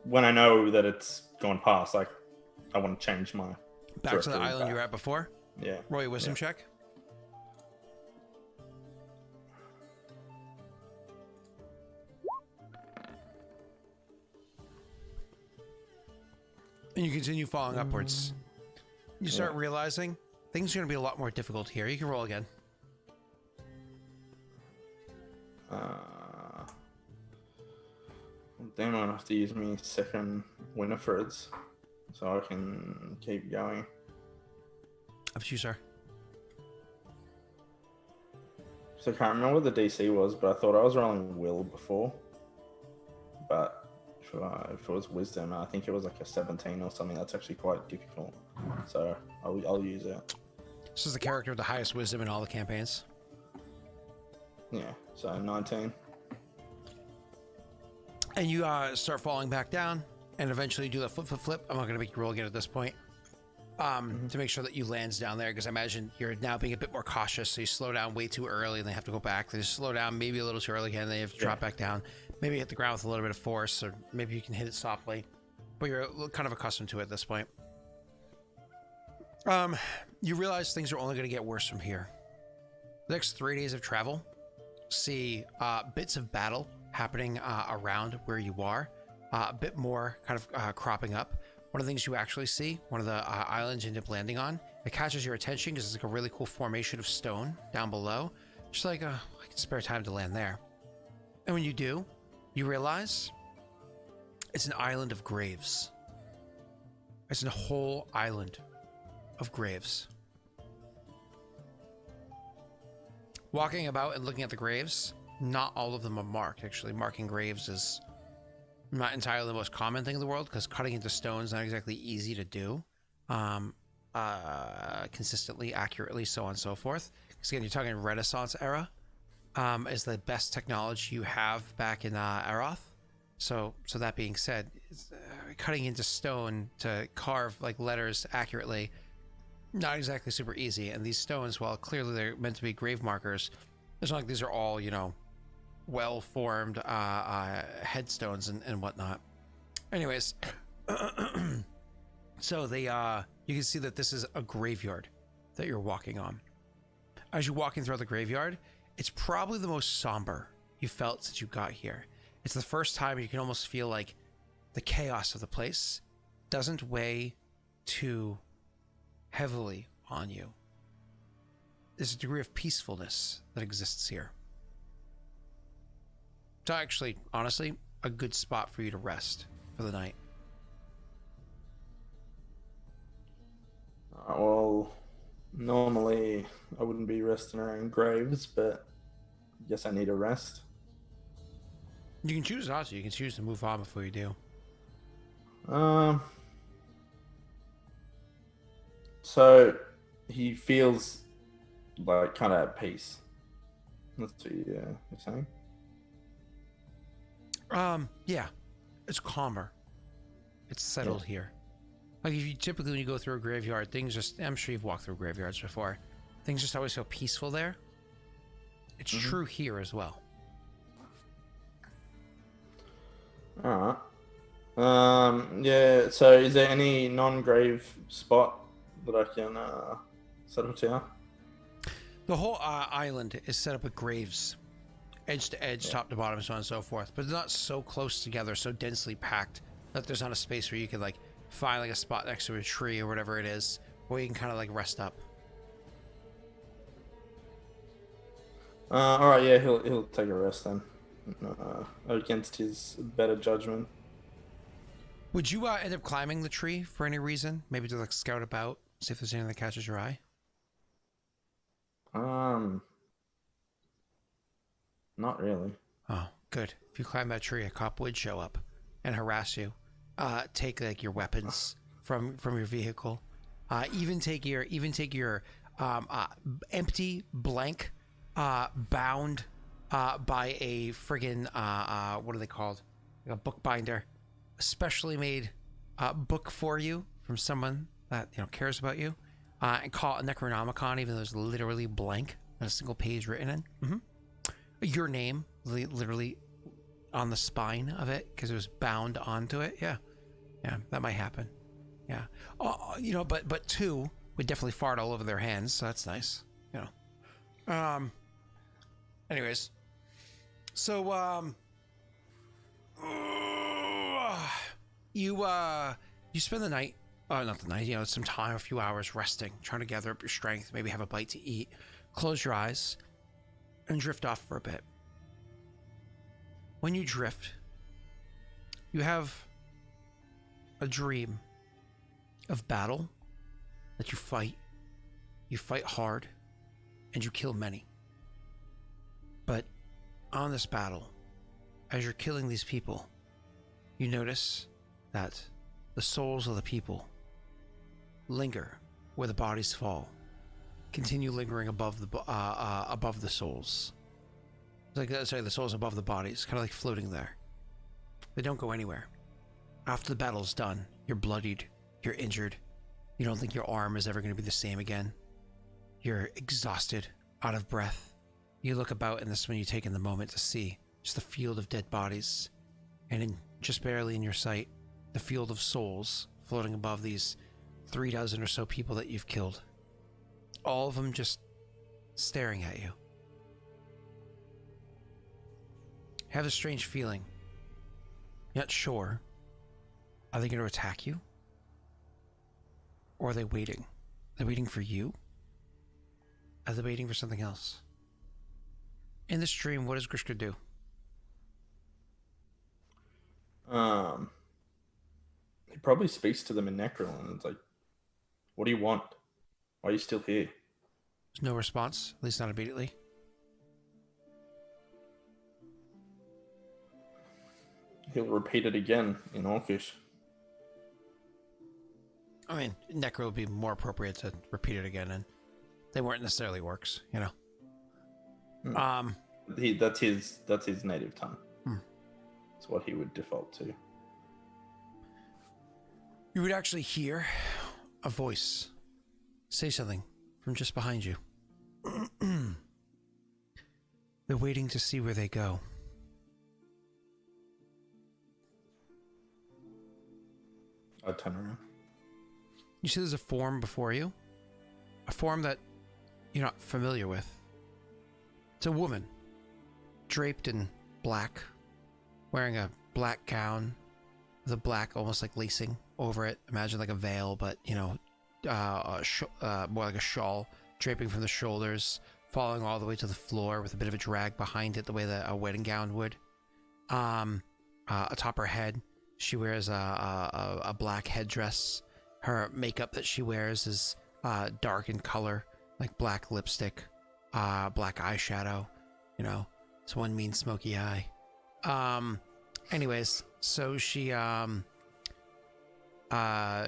B: when I know that it's gone past, like, I want to change my
A: Back to the
B: directory
A: island you were at before.
B: Yeah.
A: Roll your wisdom check. And you continue falling upwards. You start realizing things are going to be a lot more difficult here. You can roll again.
B: Then I'll have to use my second Winifred's so I can keep going.
A: Up to you, sir.
B: So I can't remember what the DC was, but I thought I was rolling Will before. But if it was Wisdom, I think it was like a 17 or something. That's actually quite difficult. So I'll use it.
A: This is the character with the highest wisdom in all the campaigns.
B: Yeah, so 19.
A: And you start falling back down, and eventually do the flip. I'm not going to make you roll again at this point. To make sure that you lands down there, because I imagine you're now being a bit more cautious, so you slow down way too early and they have to go back. They just slow down maybe a little too early again, and they have to drop back down. Maybe hit the ground with a little bit of force, or maybe you can hit it softly, but you're kind of accustomed to it at this point. You realize things are only going to get worse from here. The next 3 days of travel see bits of battle happening around where you are, a bit more kind of cropping up. One of the things you actually see, one of the islands you end up landing on, it catches your attention because it's like a really cool formation of stone down below. Just like, I can spare time to land there. And when you do, you realize it's an island of graves. It's a whole island of graves. Walking about and looking at the graves, not all of them are marked. Actually, marking graves is not entirely the most common thing in the world, because cutting into stone is not exactly easy to do consistently, accurately, so on and so forth. Because again, you're talking Renaissance era is the best technology you have back in Aeroth. So that being said, cutting into stone to carve like letters accurately, not exactly super easy. And these stones, while clearly they're meant to be grave markers, it's not like these are all, well-formed headstones and whatnot. Anyways, so they you can see that this is a graveyard that you're walking on. As you're walking through the graveyard, it's probably the most somber you felt since you got here. It's the first time you can almost feel like the chaos of the place doesn't weigh too heavily on you. There's a degree of peacefulness that exists here. It's actually, honestly, a good spot for you to rest for the night.
B: Well, normally I wouldn't be resting around graves, but I guess I need a rest.
A: You can choose not to. You can choose to move on before you do.
B: So he feels like kind of at peace. That's what you're saying?
A: Yeah, it's calmer. It's settled here. Like if you typically when you go through a graveyard, things just, I'm sure you've walked through graveyards before. Things just always feel peaceful there. It's true here as well.
B: All right. Yeah. So, is there any non-grave spot that I can settle to?
A: The whole island is set up with graves, edge to edge, top to bottom, so on and so forth. But they're not so close together, so densely packed that there's not a space where you can like find like a spot next to a tree or whatever it is, where you can kind of like rest up.
B: All right. Yeah. He'll take a rest then. Against his better judgment.
A: Would you end up climbing the tree for any reason? Maybe to like scout about, see if there's anything that catches your eye?
B: Not really.
A: Oh, good. If you climb that tree, a cop would show up and harass you. Take like your weapons from your vehicle. Even take your empty, blank, bound by a friggin' what are they called? Like a bookbinder, a specially made book for you from someone that cares about you, and call it a Necronomicon, even though it's literally blank, not a single page written in. Your name, literally on the spine of it because it was bound onto it. Yeah, that might happen. Yeah, but two would definitely fart all over their hands, so that's nice. Anyways, so you spend the night, not the night, some time, a few hours resting, trying to gather up your strength, maybe have a bite to eat, close your eyes, and drift off for a bit. When you drift, you have a dream of battle that you fight hard, and you kill many. But on this battle, as you're killing these people, you notice that the souls of the people linger where the bodies fall, continue lingering above the souls. The souls above the bodies, kind of like floating there. They don't go anywhere. After the battle's done, you're bloodied, you're injured. You don't think your arm is ever going to be the same again. You're exhausted, out of breath. You look about, and this is when you take in the moment to see just the field of dead bodies, and just barely in your sight, the field of souls floating above these 36 or so people that you've killed. All of them just staring at you. You have a strange feeling. You're not sure. Are they going to attack you? Or are they waiting? Are they waiting for you? Are they waiting for something else? In this dream, what does Grishka do?
B: He probably speaks to them in Necrol, and it's like, what do you want? Why are you still here?
A: There's no response, at least not immediately.
B: He'll repeat it again in Orcish.
A: I mean, Necro would be more appropriate to repeat it again, and they weren't necessarily orcs,
B: That's his native tongue. It's what he would default to.
A: You would actually hear a voice say something from just behind you. They're waiting to see where they go.
B: I turn around.
A: You see there's a form before you. A form that you're not familiar with. It's a woman, draped in black, wearing a black gown with a black, almost like lacing over it. Imagine like a veil, but, more like a shawl, draping from the shoulders, falling all the way to the floor with a bit of a drag behind it, the way that a wedding gown would. Atop her head, she wears a black headdress. Her makeup that she wears is dark in color, like black lipstick, black eyeshadow. It's one mean smoky eye. Anyways, so she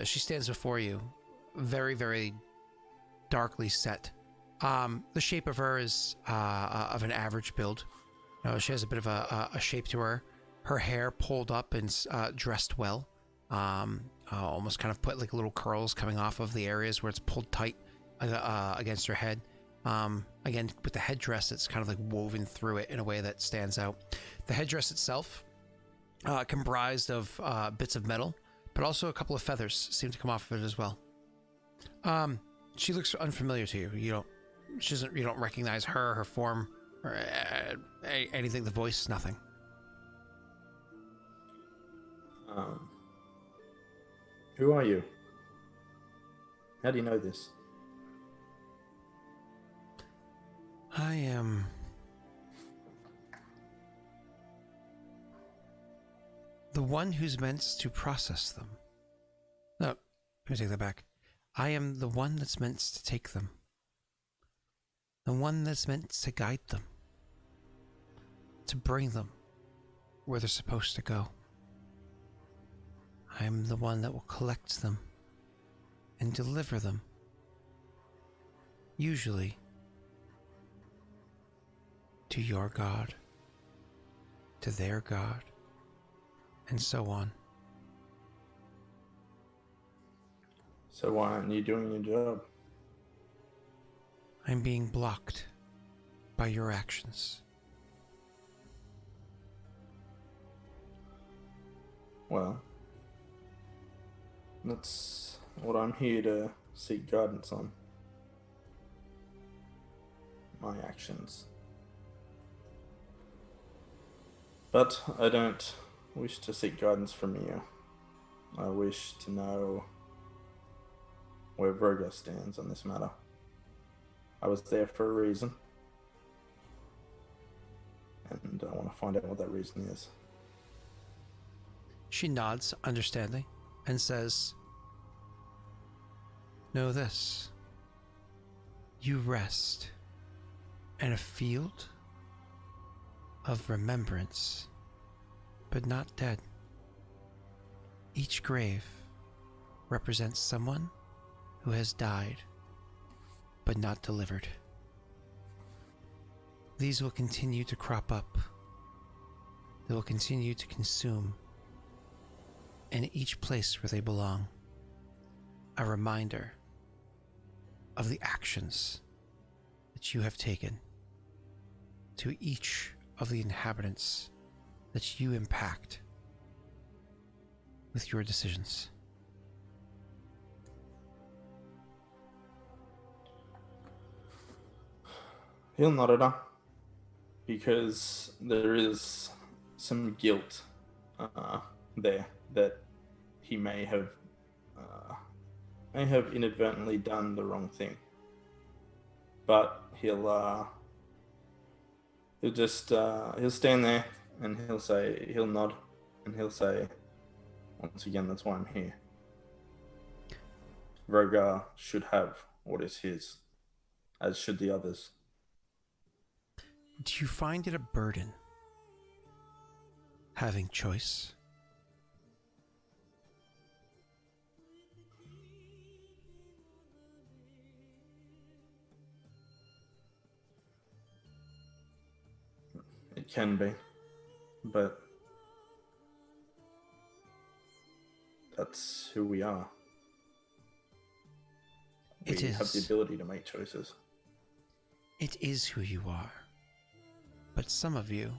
A: stands before you, very, very darkly set. The shape of her is of an average build. She has a bit of a shape to her. Her hair pulled up and dressed well. Almost kind of put like little curls coming off of the areas where it's pulled tight against her head. Again, with the headdress, it's kind of like woven through it in a way that stands out. The headdress itself, comprised of bits of metal, but also a couple of feathers seem to come off of it as well. She looks unfamiliar to you. You don't recognize her form, or anything. The voice, nothing.
B: Who are you? How do you know this?
A: I am the one who's meant to process them. No, let me take that back. I am the one that's meant to take them. The one that's meant to guide them. To bring them where they're supposed to go. I am the one that will collect them and deliver them. Usually to your God, to their God, and so on.
B: So why aren't you doing your job?
A: I'm being blocked by your actions.
B: Well, that's what I'm here to seek guidance on. My actions. But I don't wish to seek guidance from you. I wish to know where Virgo stands on this matter. I was there for a reason, and I want to find out what that reason is.
A: She nods, understanding, and says, "Know this. You rest in a field of remembrance, but not dead. Each grave represents someone who has died, but not delivered. These will continue to crop up. They will continue to consume in each place where they belong. A reminder of the actions that you have taken to each of the inhabitants that you impact with your decisions."
B: He'll nod at her because there is some guilt there that he may have inadvertently done the wrong thing. But he'll just he'll stand there and he'll nod and he'll say, once again, that's why I'm here. Rogar should have what is his, as should the others.
A: Do you find it a burden having choice?
B: It can be, but that's who we are. We have the ability to make choices.
A: It is who you are. But some of you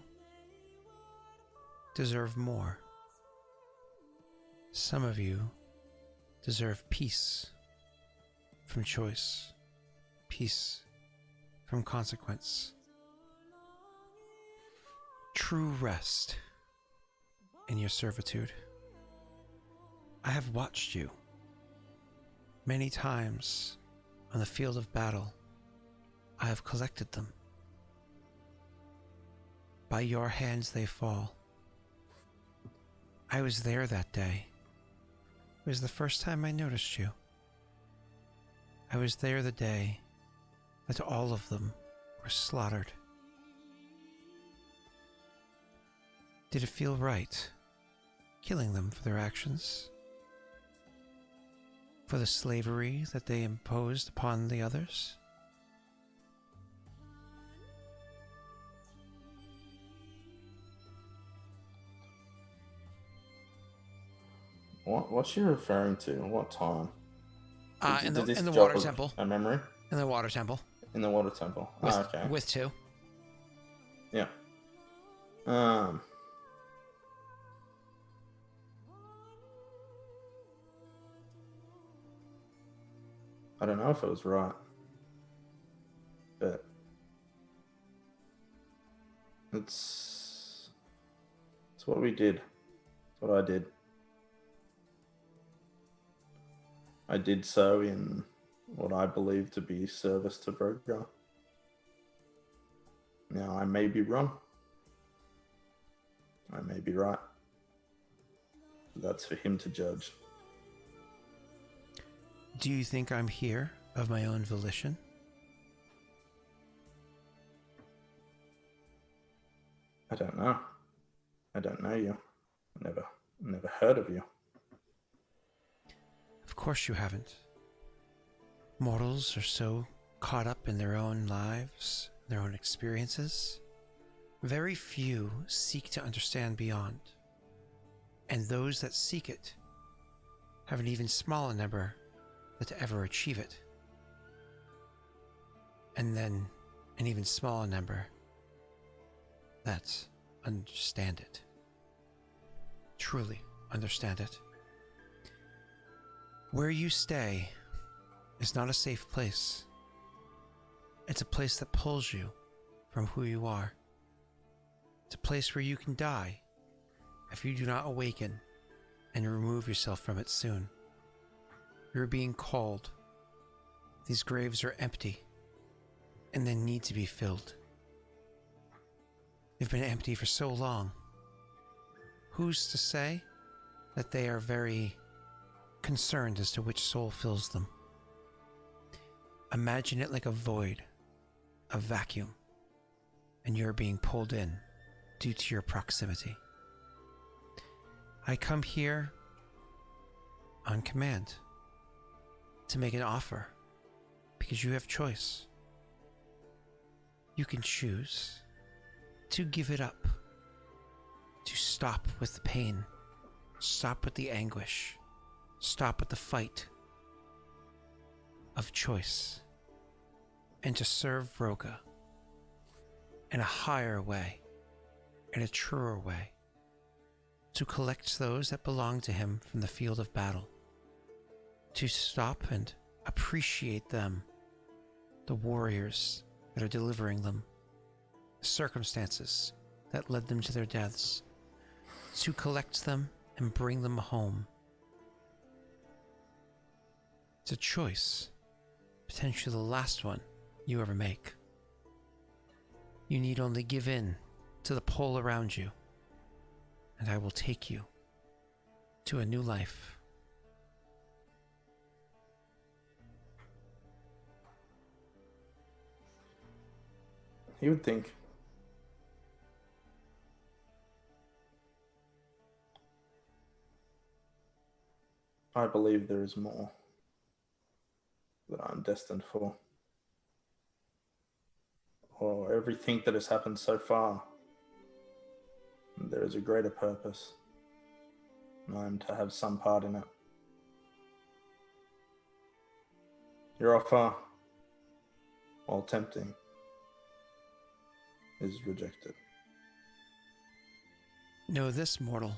A: deserve more. Some of you deserve peace from choice, peace from consequence, true rest in your servitude. I have watched you many times on the field of battle. I have collected them. By your hands they fall. I was there that day. It was the first time I noticed you. I was there the day that all of them were slaughtered. Did it feel right, killing them for their actions? For the slavery that they imposed upon the others?
B: What's she referring to? What time?
A: In the
B: Did this
A: water
B: jog
A: temple.
B: a memory?
A: In the water temple.
B: In the water temple.
A: With,
B: okay.
A: With two.
B: Yeah. I don't know if it was right, but it's what we did. It's what I did. I did so in what I believe to be service to Virgo. Now, I may be wrong. I may be right. That's for him to judge.
A: Do you think I'm here of my own volition?
B: I don't know. I don't know you. Never heard of you.
A: Of course you haven't. Mortals are so caught up in their own lives, their own experiences. Very few seek to understand beyond. And those that seek it have an even smaller number that ever achieve it. And then an even smaller number that understand it. Truly understand it. Where you stay is not a safe place. It's a place that pulls you from who you are. It's a place where you can die if you do not awaken and remove yourself from it soon. You're being called. These graves are empty and they need to be filled. They've been empty for so long. Who's to say that they are very concerned as to which soul fills them? Imagine it like a void, a vacuum, and you're being pulled in due to your proximity. I come here on command to make an offer because you have choice. You can choose to give it up, to stop with the pain, stop with the anguish, stop with the fight of choice, and to serve Vroga in a higher way, in a truer way, to collect those that belong to him from the field of battle, to stop and appreciate them, the warriors that are delivering them, the circumstances that led them to their deaths, to collect them and bring them home. It's a choice, potentially the last one you ever make. You need only give in to the pull around you, and I will take you to a new life.
B: You would think. I believe there is more that I'm destined for. Or everything that has happened so far, there is a greater purpose, and I am to have some part in it. Your offer, while tempting, is rejected.
A: Know this, mortal.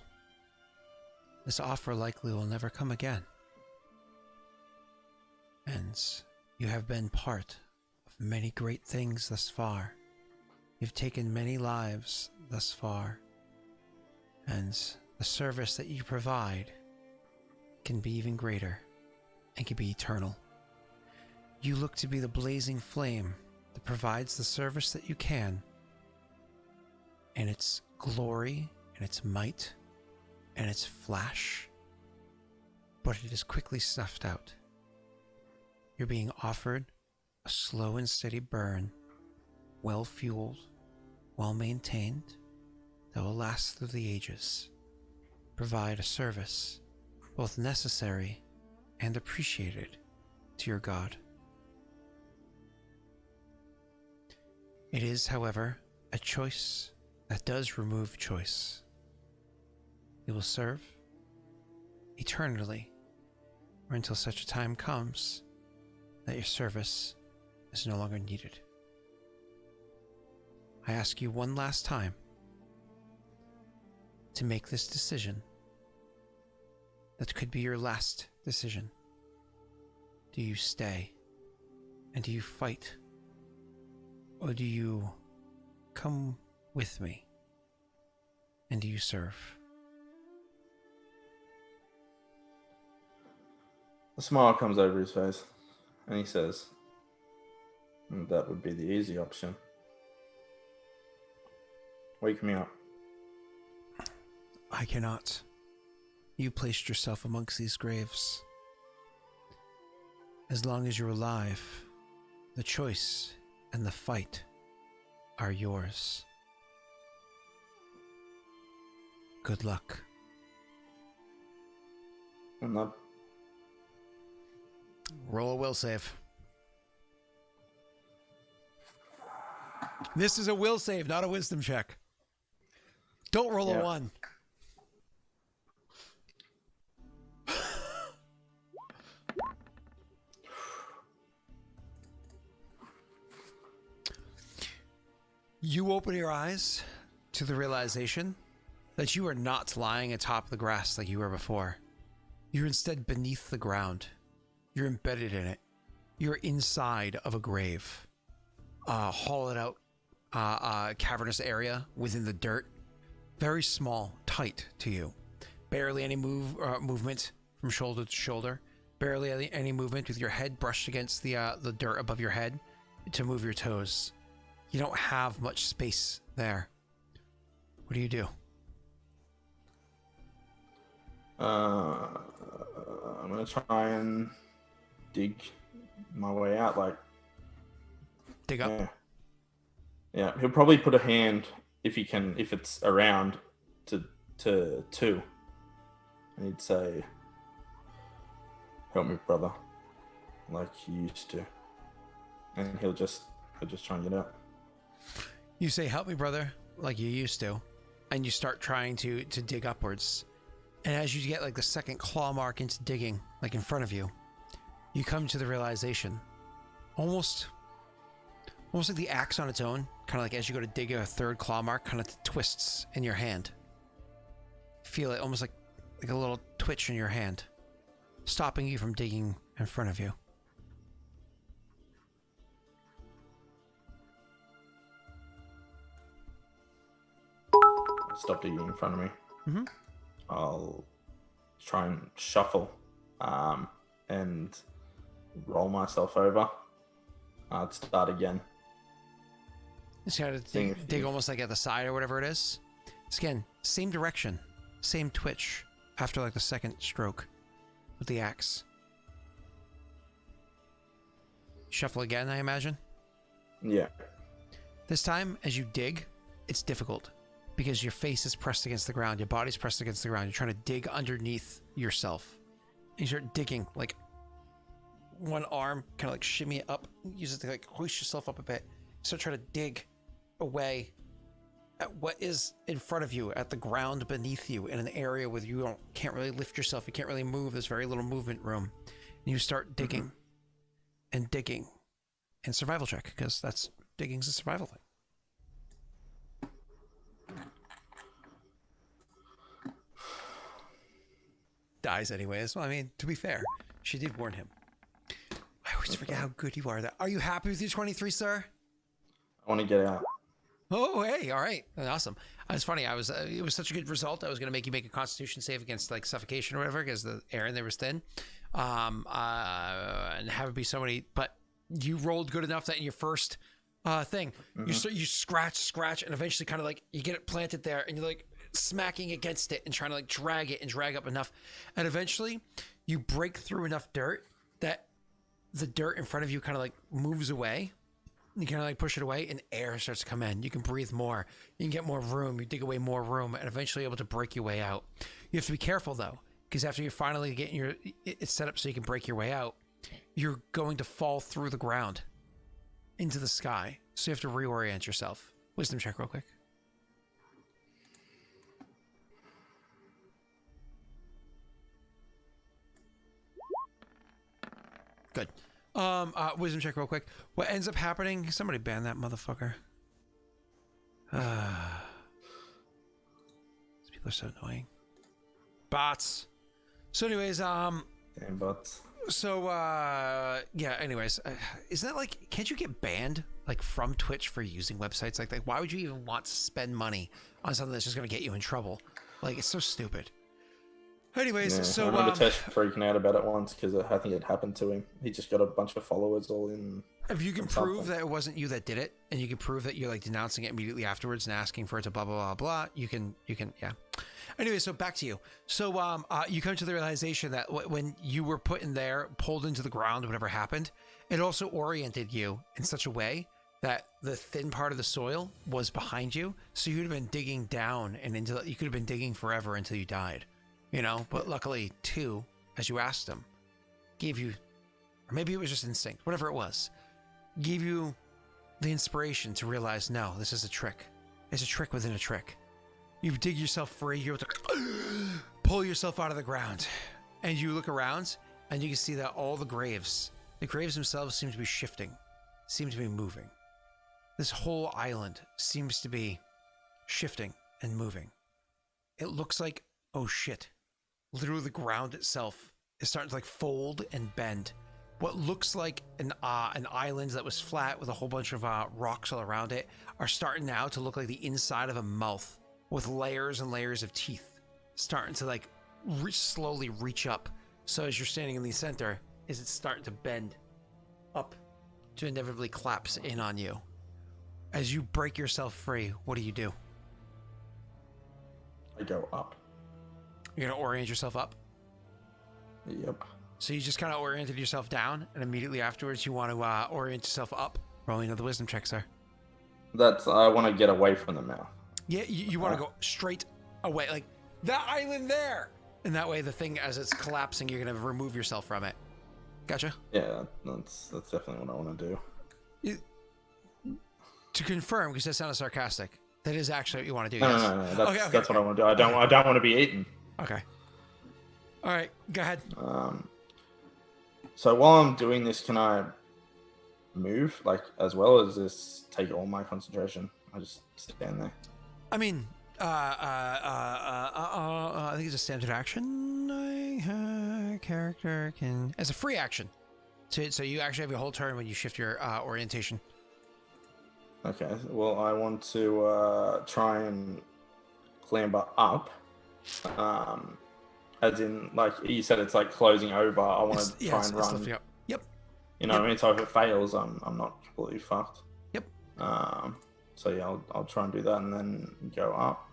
A: This offer likely will never come again. And you have been part of many great things thus far. You've taken many lives thus far. And the service that you provide can be even greater and can be eternal. You look to be the blazing flame that provides the service that you can, and its glory and its might and its flash, but it is quickly snuffed out. You're being offered a slow and steady burn, well fueled, well maintained, that will last through the ages, provide a service both necessary and appreciated to your God. It is, however, a choice that does remove choice. You will serve eternally, or until such a time comes that your service is no longer needed. I ask you one last time to make this decision that could be your last decision. Do you stay and do you fight, or do you come with me and do you serve?
B: A smile comes over his face, and he says, that would be the easy option. Wake me up.
A: I cannot. You placed yourself amongst these graves. As long as you're alive, the choice and the fight are yours. Good luck.
B: I'm not.
A: Roll a will save. This is a will save, not a wisdom check. Don't roll a 1. You open your eyes to the realization that you are not lying atop the grass like you were before. You're instead beneath the ground. You're embedded in it. You're inside of a grave. Hollowed out cavernous area within the dirt. Very small, tight to you. Barely any movement from shoulder to shoulder. Barely any movement with your head brushed against the dirt above your head to move your toes. You don't have much space there. What do you do?
B: I'm gonna try and dig my way out. Like,
A: Dig up.
B: Yeah. He'll probably put a hand if he can, if it's around, to two, and he'd say, "Help me, brother," like you used to, and he'll just try and get out.
A: You say, "Help me, brother," like you used to, and you start trying to dig upwards. And as you get like the second claw mark into digging, like in front of you, you come to the realization, almost like the axe on its own, kind of like as you go to dig a third claw mark, kind of twists in your hand. Feel it almost like a little twitch in your hand, stopping you from digging in front of you.
B: Stop digging in front of me.
A: Mm-hmm.
B: I'll try and shuffle and roll myself over. I'd start again.
A: Just gotta dig almost like at the side or whatever it is. So again, same direction, same twitch after like the second stroke with the axe. Shuffle again, I imagine?
B: Yeah.
A: This time, as you dig, it's difficult because your face is pressed against the ground, your body's pressed against the ground. You're trying to dig underneath yourself. And you start digging, like one arm, kind of like shimmy it up, use it to like hoist yourself up a bit. Start trying to dig away at what is in front of you, at the ground beneath you, in an area where you can't really lift yourself, you can't really move, there's very little movement room. And you start digging and digging. And survival check, because that's digging's a survival thing. Dies anyways. Well, I mean, to be fair, she did warn him. I always forget how good you are. Are you happy with your 23, sir?
B: I want to get out.
A: Oh, hey, all right. Awesome. It's funny. It was such a good result. I was going to make you make a constitution save against like suffocation or whatever, because the air in there was thin. And have it be somebody, but you rolled good enough that in your first thing, you scratch, and eventually kind of like you get it planted there, and you're like smacking against it and trying to like drag it and drag up enough, and eventually you break through enough dirt that the dirt in front of you kind of like moves away. You kind of like push it away, and air starts to come in. You can breathe more. You can get more room. You dig away more room, and eventually able to break your way out. You have to be careful though, because after you're finally getting it's set up so you can break your way out, you're going to fall through the ground into the sky. So you have to reorient yourself. Wisdom check real quick. Good. Wisdom check real quick. What ends up happening? Somebody ban that motherfucker. These people are so annoying. Bots. So anyways,
B: Damn bots.
A: So, yeah, anyways, isn't that like, can't you get banned, like, from Twitch for using websites like that? Why would you even want to spend money on something that's just going to get you in trouble? Like, it's so stupid. Anyways, so...
B: I remember Tesh freaking out about it once, because I think it happened to him. He just got a bunch of followers all in...
A: If you can prove that it wasn't you that did it, and you can prove that you're, like, denouncing it immediately afterwards and asking for it to blah, blah, blah, blah, you can, yeah. Anyway, so back to you. So you come to the realization that when you were put in there, pulled into the ground, whatever happened, it also oriented you in such a way that the thin part of the soil was behind you. So you'd have been digging down and you could have been digging forever until you died, you know? But luckily, two, as you asked them, gave you, or maybe it was just instinct, whatever it was, gave you the inspiration to realize, no, this is a trick. It's a trick within a trick. You dig yourself free, you're able to pull yourself out of the ground. And you look around, and you can see that all the graves themselves seem to be shifting, seem to be moving. This whole island seems to be shifting and moving. it looks like, oh shit, literally the ground itself is starting to like fold and bend. What looks like an island that was flat with a whole bunch of rocks all around it are starting now to look like the inside of a mouth with layers and layers of teeth starting to like slowly reach up. So as you're standing in the center, is it starting to bend up to inevitably collapse in on you. As you break yourself free, what do?
B: I go up.
A: You're going to orient yourself up?
B: Yep.
A: So you just kind of oriented yourself down, and immediately afterwards you want to orient yourself up. Rolling another wisdom check, sir.
B: I want to get away from the mouth.
A: Yeah, you want to go straight away, like that island there. And that way the thing, as it's collapsing, you're going to remove yourself from it. Gotcha.
B: Yeah, that's definitely what I want to do.
A: To confirm, because that sounded sarcastic, that is actually what you want to do.
B: No,
A: yes.
B: no. That's what I want to do. I don't want to be eaten.
A: Okay. All right, go ahead.
B: So while I'm doing this, can I move like as well as this? Take all my concentration. I just stand there.
A: I mean, I think it's a standard action. Character can as a free action. So you actually have your whole turn when you shift your orientation.
B: Okay. Well, I want to try and clamber up. As in, like you said, it's like closing over. I want to try and run.
A: Lifting up. Yep.
B: You know what I mean? So if it fails, I'm not completely fucked.
A: Yep.
B: So yeah, I'll try and do that and then go up.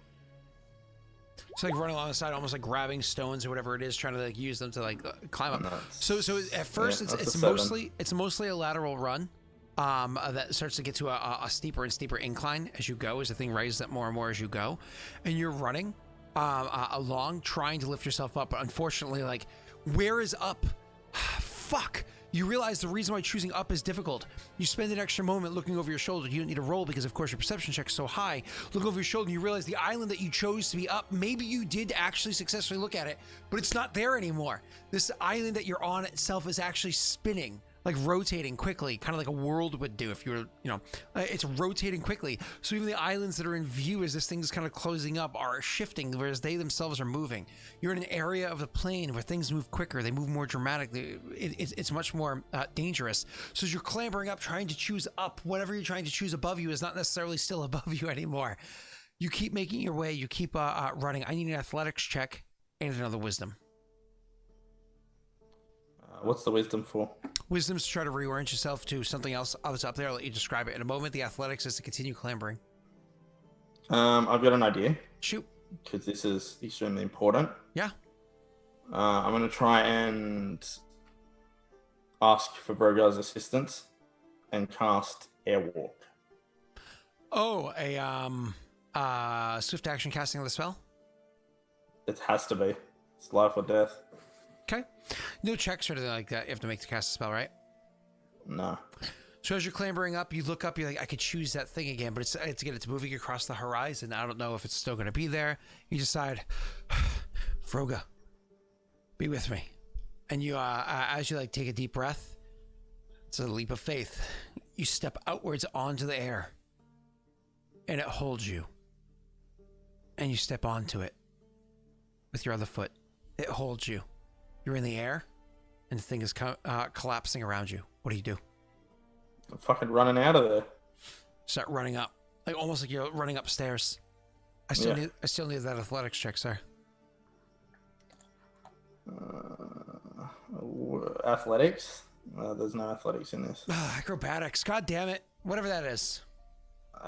A: It's like running along the side, almost like grabbing stones or whatever it is, trying to like use them to like climb up. So at first it's mostly a lateral run. That starts to get to a steeper and steeper incline as you go, as the thing raises up more and more as you go, and you're running along, trying to lift yourself up. But unfortunately, like, where is up? Fuck. You realize the reason why choosing up is difficult. You spend an extra moment looking over your shoulder. You don't need to roll because, of course, your perception check is so high. Look over your shoulder and you realize the island that you chose to be up, maybe you did actually successfully look at it, but it's not there anymore. This island that you're on itself is actually spinning, like rotating quickly, kind of like a world would do if you were, it's rotating quickly. So even the islands that are in view as this thing's kind of closing up are shifting, whereas they themselves are moving. You're in an area of the plane where things move quicker, they move more dramatically. It's much more dangerous. So as you're clambering up, trying to choose up, whatever you're trying to choose above you is not necessarily still above you anymore. You keep making your way, you keep running. I need an athletics check and another wisdom.
B: What's the wisdom for?
A: Wisdom's to try to reorient yourself to something else that's up there. I'll let you describe it in a moment. The athletics is to continue clambering.
B: I've got an idea.
A: Shoot.
B: Because this is extremely important.
A: Yeah.
B: I'm going to try and ask for Brogar's assistance and cast Airwalk.
A: Oh, a swift action casting of the spell?
B: It has to be. It's life or death.
A: Okay. No checks or anything like that. You have to make to cast a spell, right?
B: No.
A: So as you're clambering up, you look up, you're like, I could choose that thing again, but it's moving across the horizon. I don't know if it's still going to be there. You decide, Froga, be with me. And you, as you like take a deep breath, it's a leap of faith. You step outwards onto the air and it holds you. And you step onto it with your other foot. It holds you. You're in the air, and the thing is collapsing around you. What do?
B: I'm fucking running out of there.
A: Start running up, like almost like you're running upstairs. I still need that athletics check, sir.
B: Athletics? There's no athletics in this.
A: Acrobatics. God damn it! Whatever that is.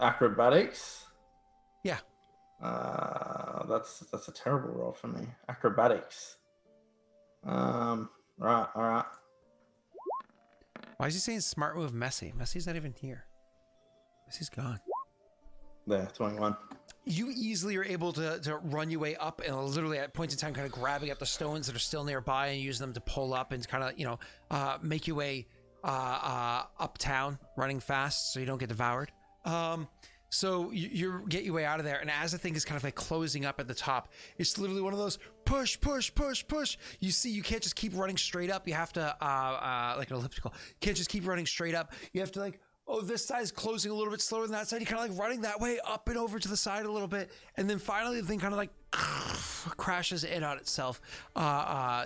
B: Acrobatics?
A: Yeah.
B: That's a terrible roll for me. Acrobatics. Right, all right.
A: Why is he saying smart move Messi? Messi's not even here. Messi's gone.
B: There, 21.
A: You easily are able to run your way up and literally at points in time kind of grabbing up the stones that are still nearby and use them to pull up and kind of, make your way uptown running fast so you don't get devoured. So you get your way out of there, and as the thing is kind of like closing up at the top, it's literally one of those push, push, push, push. You see, you can't just keep running straight up. You have to, like an elliptical, you can't just keep running straight up. You have to like Oh, this side's closing a little bit slower than that side. You're kind of like running that way, up and over to the side a little bit. And then finally the thing kind of like crashes in on itself.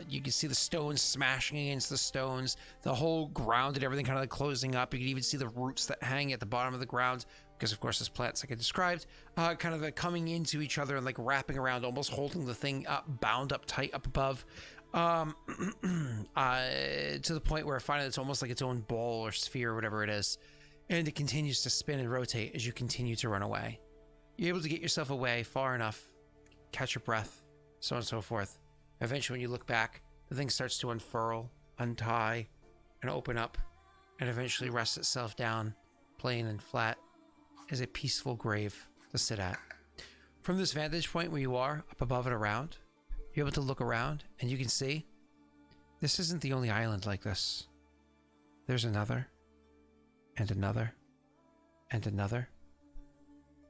A: You can see the stones smashing against the stones, the whole ground and everything kind of like closing up. You can even see the roots that hang at the bottom of the ground, because of course this plant's like I described, kind of like coming into each other and like wrapping around, almost holding the thing up, bound up tight up above. To the point where finally it's almost like its own ball or sphere or whatever it is. And it continues to spin and rotate as you continue to run away. You're able to get yourself away far enough, catch your breath, so on and so forth. Eventually, when you look back, the thing starts to unfurl, untie, and open up, and eventually rests itself down, plain and flat, as a peaceful grave to sit at. From this vantage point where you are, up above and around, you're able to look around, and you can see this isn't the only island like this. There's another. And another, and another.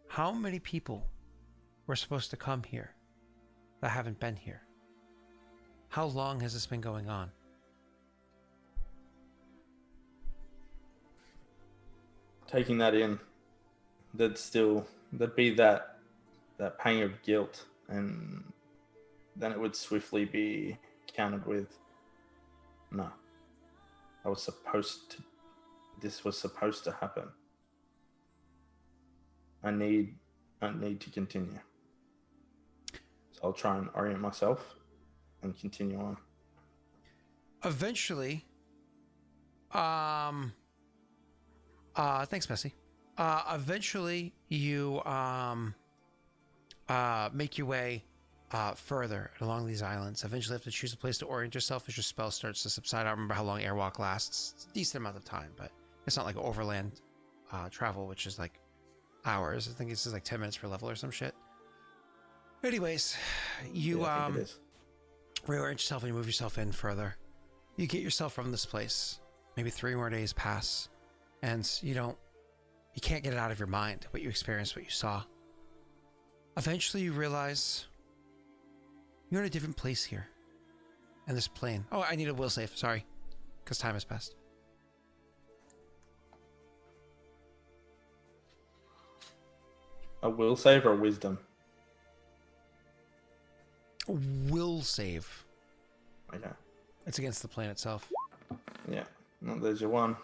A: How many people were supposed to come here that haven't been here? How long has this been going on?
B: Taking that in, there'd be that pang of guilt, and then it would swiftly be countered with, no, this was supposed to happen. I need to continue. So I'll try and orient myself and continue on.
A: Eventually, thanks, Messi. Eventually you make your way further along these islands. Eventually you have to choose a place to orient yourself as your spell starts to subside. I don't remember how long airwalk lasts. It's a decent amount of time, but it's not like overland travel, which is like hours. I think it's just like 10 minutes per level or some shit. Anyways, you reorient yourself and you move yourself in further. You get yourself from this place. Maybe 3 more days pass, and you can't get it out of your mind what you experienced, what you saw. Eventually you realize you're in a different place here. And this plane. Oh, I need a will save, sorry. Because time has passed.
B: A will save or a wisdom?
A: Will save.
B: Okay.
A: It's against the plane itself.
B: Yeah. No, there's your one.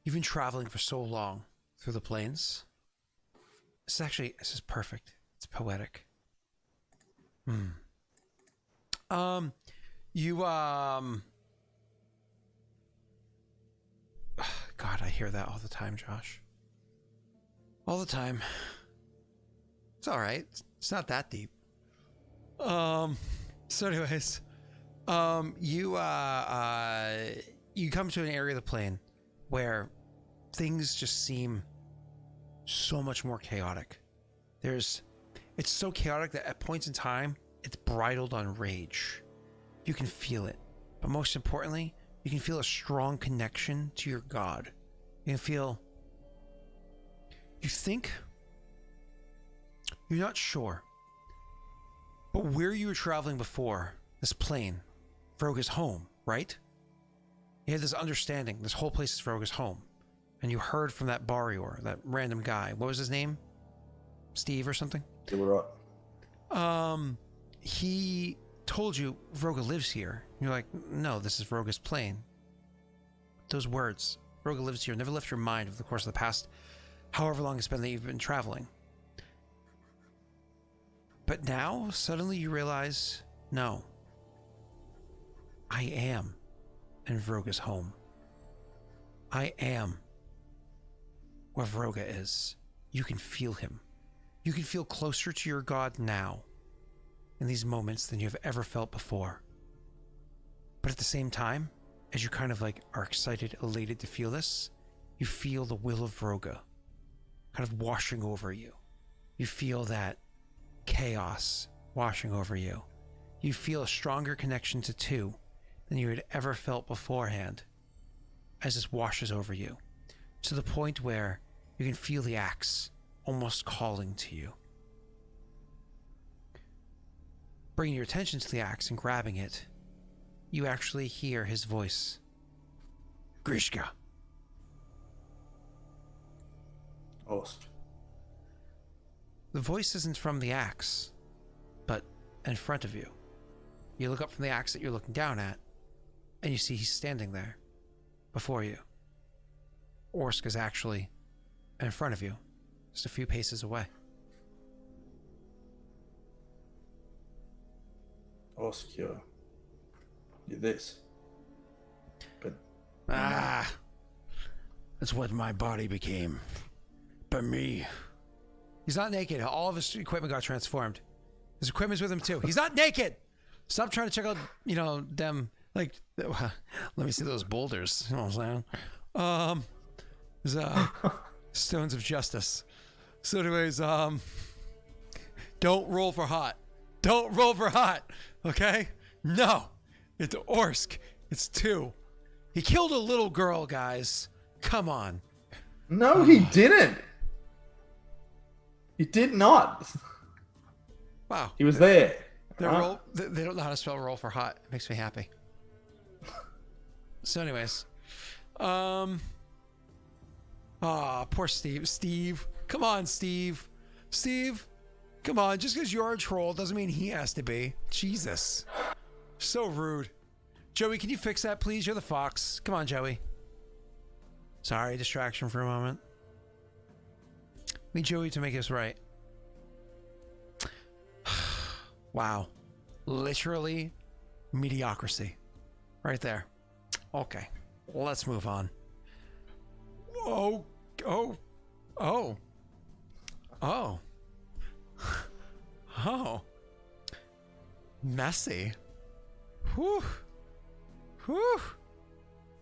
A: You've been traveling for so long through the plains. This is perfect. It's poetic. God, I hear that all the time, Josh. All the time. It's all right. It's not that deep. So anyways, you come to an area of the plane where things just seem so much more chaotic. It's so chaotic that at points in time, it's bridled on rage. You can feel it. But most importantly, you can feel a strong connection to your god. You think, you're not sure, but where you were traveling before, this plane, Vroga's home, right? You had this understanding, this whole place is Vroga's home. And you heard from that Barrior, that random guy. What was his name? Steve or something?
B: You were right.
A: He told you Vroga lives here. You're like, no, this is Vroga's plane. Those words, Vroga lives here, never left your mind over the course of the past however long it's been that you've been traveling. But now, suddenly you realize, no. I am in Vroga's home. I am where Vroga is. You can feel him. You can feel closer to your god now in these moments than you have ever felt before. But at the same time, as you kind of like are excited, elated to feel this, you feel the will of Vroga kind of washing over you. You feel that chaos washing over you. You feel a stronger connection to two than you had ever felt beforehand as this washes over you, to the point where you can feel the axe almost calling to you. Bringing your attention to the axe and grabbing it, you actually hear his voice Grishka.
B: Orsk.
A: The voice isn't from the axe, but in front of you. You look up from the axe that you're looking down at, and you see he's standing there, before you. Orsk is actually in front of you, just a few paces away.
B: Orsk, you're this. But
A: That's what my body became. But me. He's not naked. All of his equipment got transformed. His equipment's with him too. He's not naked! Stop trying to check out, them, like, let me see those boulders. You know what I'm saying? There's, Stones of Justice. So anyways, don't roll for hot. Don't roll for hot, okay? No, it's Orsk. It's 2. He killed a little girl, guys. Come on.
B: no, he didn't. He did not.
A: Wow.
B: He was there.
A: They don't know how to spell roll for hot. It makes me happy. So anyways, poor Steve. Steve, come on, Steve. Steve, come on. Just because you're a troll doesn't mean he has to be. Jesus, so rude. Joey, can you fix that, please? You're the fox. Come on, Joey. Sorry, distraction for a moment. Need Joey to make this right. Wow. Literally mediocrity. Right there. Okay. Let's move on. Oh. Messy. Whew.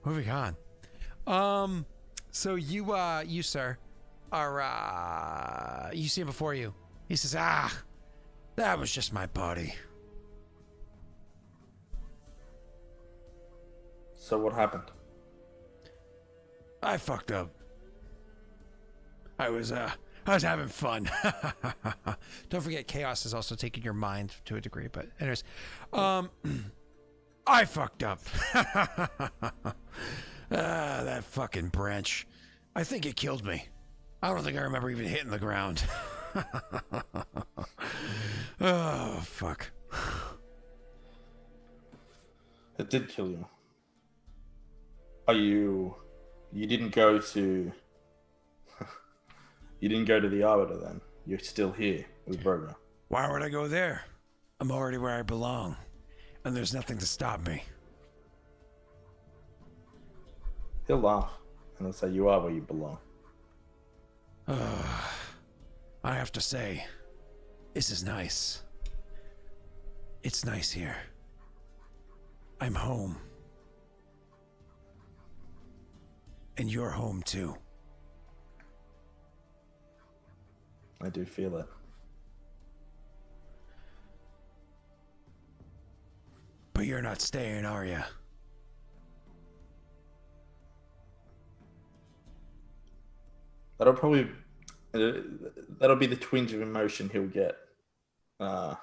A: Moving on. So you sir, are, you see him before you. He says, that was just my body.
B: So what happened?
A: I fucked up. I was having fun. Don't forget, chaos is also taking your mind to a degree, but anyways, I fucked up. That fucking branch. I think it killed me. I don't think I remember even hitting the ground. Oh, fuck.
B: It did kill you. You didn't go to... You didn't go to the Arbiter then? You're still here with Broga.
A: Why would I go there? I'm already where I belong, and there's nothing to stop me.
B: He'll laugh, and he'll say you are where you belong.
A: I have to say, this is nice. It's nice here. I'm home. And you're home too.
B: I do feel it.
A: But you're not staying, are you?
B: That'll be the twinge of emotion he'll get, and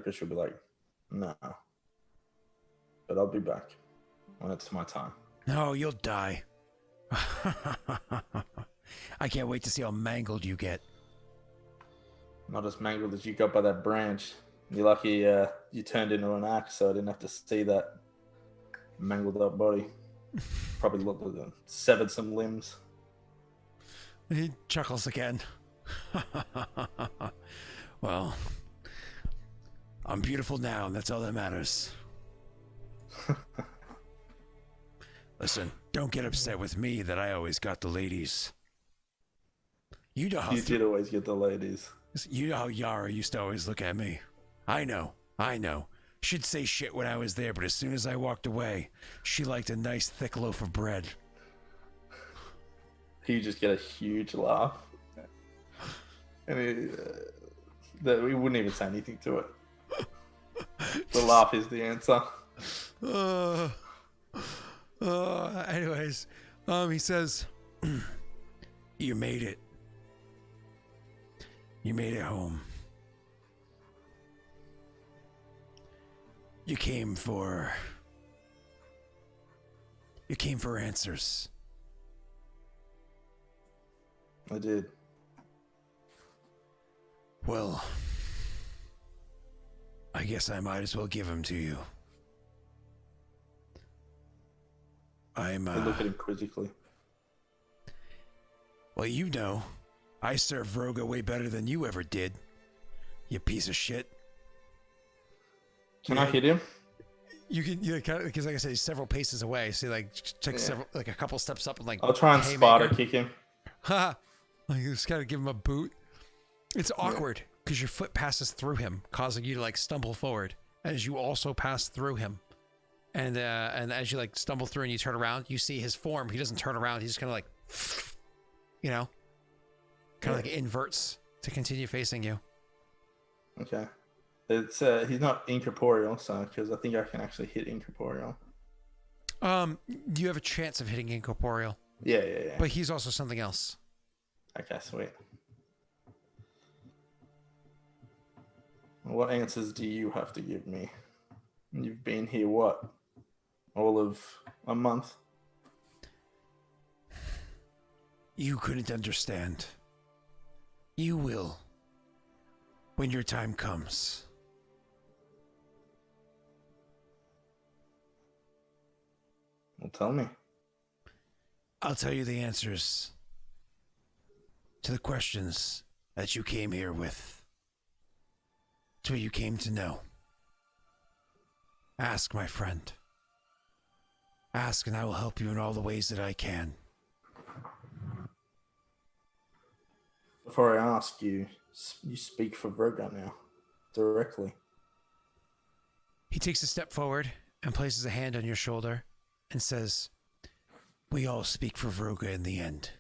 B: Grish will be like, no, but I'll be back when it's my time.
A: No, you'll die. I can't wait to see how mangled you get.
B: Not as mangled as you got by that branch. You're lucky you turned into an axe, so I didn't have to see that mangled up body. Probably looked like severed some limbs.
A: He chuckles again. Well, I'm beautiful now, and that's all that matters. Listen, don't get upset with me that I always got the ladies. You know how
B: you did always get the ladies.
A: You know how Yara used to always look at me. I know. She'd say shit when I was there, but as soon as I walked away, she liked a nice thick loaf of bread.
B: You just get a huge laugh. And we wouldn't even say anything to it. The laugh is the answer.
A: Anyways, he says, you made it. You made it home. You came for You came for answers.
B: I did.
A: Well, I guess I might as well give them to you.
B: I look at him quizzically.
A: Well, you know, I serve Vroga way better than you ever did. You piece of shit.
B: Can I hit him?
A: You can, because like I said, he's several paces away. So like, take a couple steps up and like.
B: I'll try and Sparta kick him.
A: Ha! Like you just gotta give him a boot. It's awkward because your foot passes through him, causing you to like stumble forward as you also pass through him. And as you like stumble through and you turn around, you see his form. He doesn't turn around. He's just kind of like, you know, kind of like inverts to continue facing you.
B: Okay. It's he's not incorporeal, so because I think I can actually hit incorporeal.
A: You have a chance of hitting incorporeal.
B: Yeah.
A: But he's also something else.
B: Okay, sweet. What answers do you have to give me? You've been here, what? All of a month?
A: You couldn't understand. You will. When your time comes.
B: Well, tell me.
A: I'll tell you the answers to the questions that you came here with. To what you came to know. Ask, my friend. Ask, and I will help you in all the ways that I can.
B: Before I ask you, you speak for Virgo now, directly.
A: He takes a step forward and places a hand on your shoulder and says, "We all speak for Vroga in the end."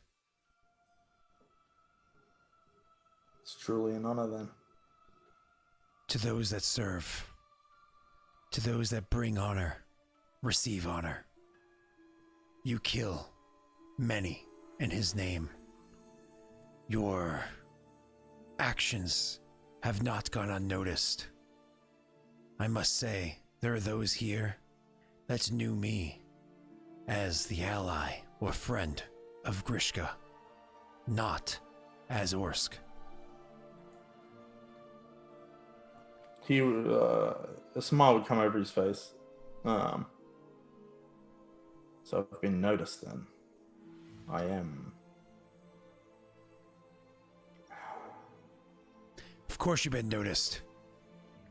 B: It's truly an honor then.
A: To those that serve, to those that bring honor, receive honor. You kill many in his name. Your actions have not gone unnoticed. I must say, there are those here that knew me as the ally or friend of Grishka, not as Orsk.
B: He, a smile would come over his face. So I've been noticed then. I am.
A: Of course you've been noticed.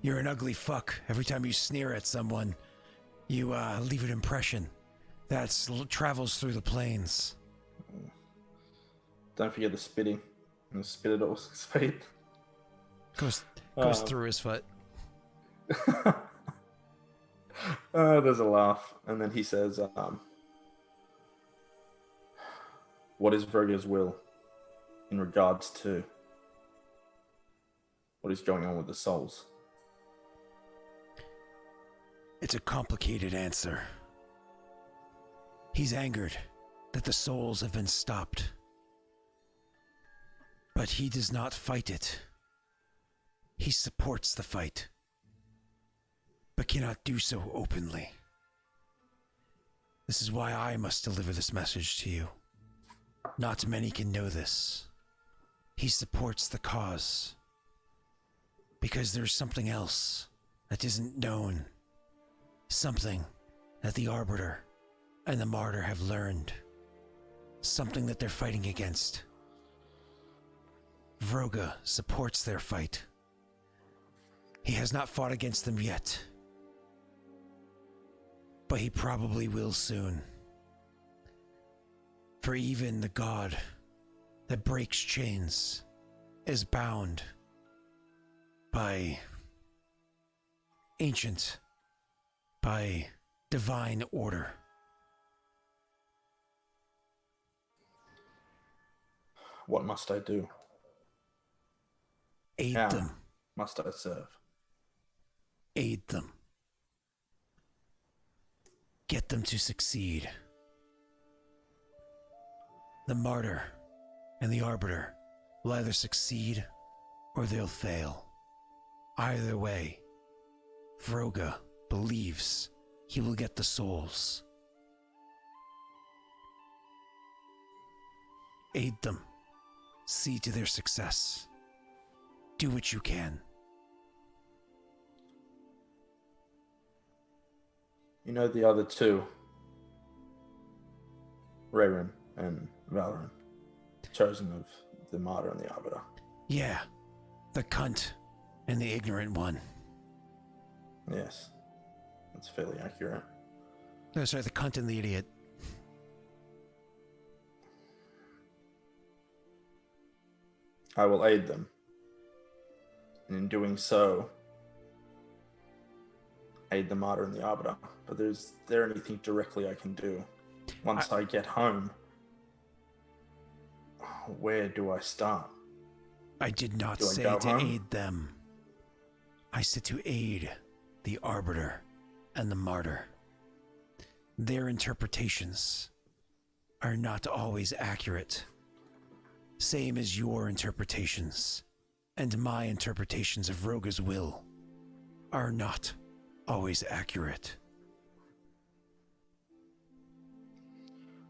A: You're an ugly fuck. Every time you sneer at someone, you leave an impression that travels through the plains.
B: Don't forget the spitting. And spit at all 6 feet.
A: Goes through his foot.
B: There's a laugh. And then he says, what is Vroga's will in regards to what is going on with the souls?
A: It's a complicated answer. He's angered that the souls have been stopped. But he does not fight it. He supports the fight, but cannot do so openly. This is why I must deliver this message to you. Not many can know this. He supports the cause, because there's something else that isn't known. Something that the Arbiter and the Martyr have learned. Something that they're fighting against. Vroga supports their fight. He has not fought against them yet, but he probably will soon. For even the god that breaks chains is bound by ancient, by divine order.
B: What must I do?
A: Aid
B: How
A: them.
B: must I serve?
A: Aid them. Get them to succeed. The Martyr and the Arbiter will either succeed or they'll fail. Either way, Vroga believes he will get the souls. Aid them. See to their success. Do what you can.
B: You know the other two, Raerin and Valorant, chosen of the Martyr and the Arbiter.
A: Yeah, the cunt and the ignorant one.
B: Yes, that's fairly accurate.
A: No, sorry, the cunt and the idiot.
B: I will aid them. And in doing so, aid the Martyr and the Arbiter. But is there anything directly I can do? Once I get home, where do I start?
A: I did not say to aid them. I said to aid the Arbiter and the Martyr. Their interpretations are not always accurate. Same as your interpretations and my interpretations of Roga's will are not always accurate.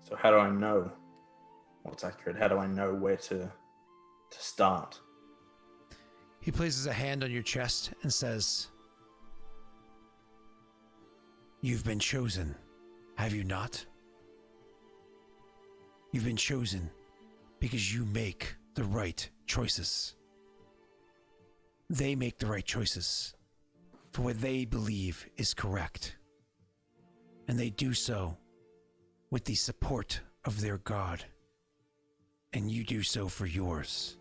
B: So how do I know what's accurate? How do I know where to start?
A: He places a hand on your chest and says, "You've been chosen, have you not? You've been chosen because you make the right choices. They make the right choices for what they believe is correct. And they do so with the support of their God. And you do so for yours,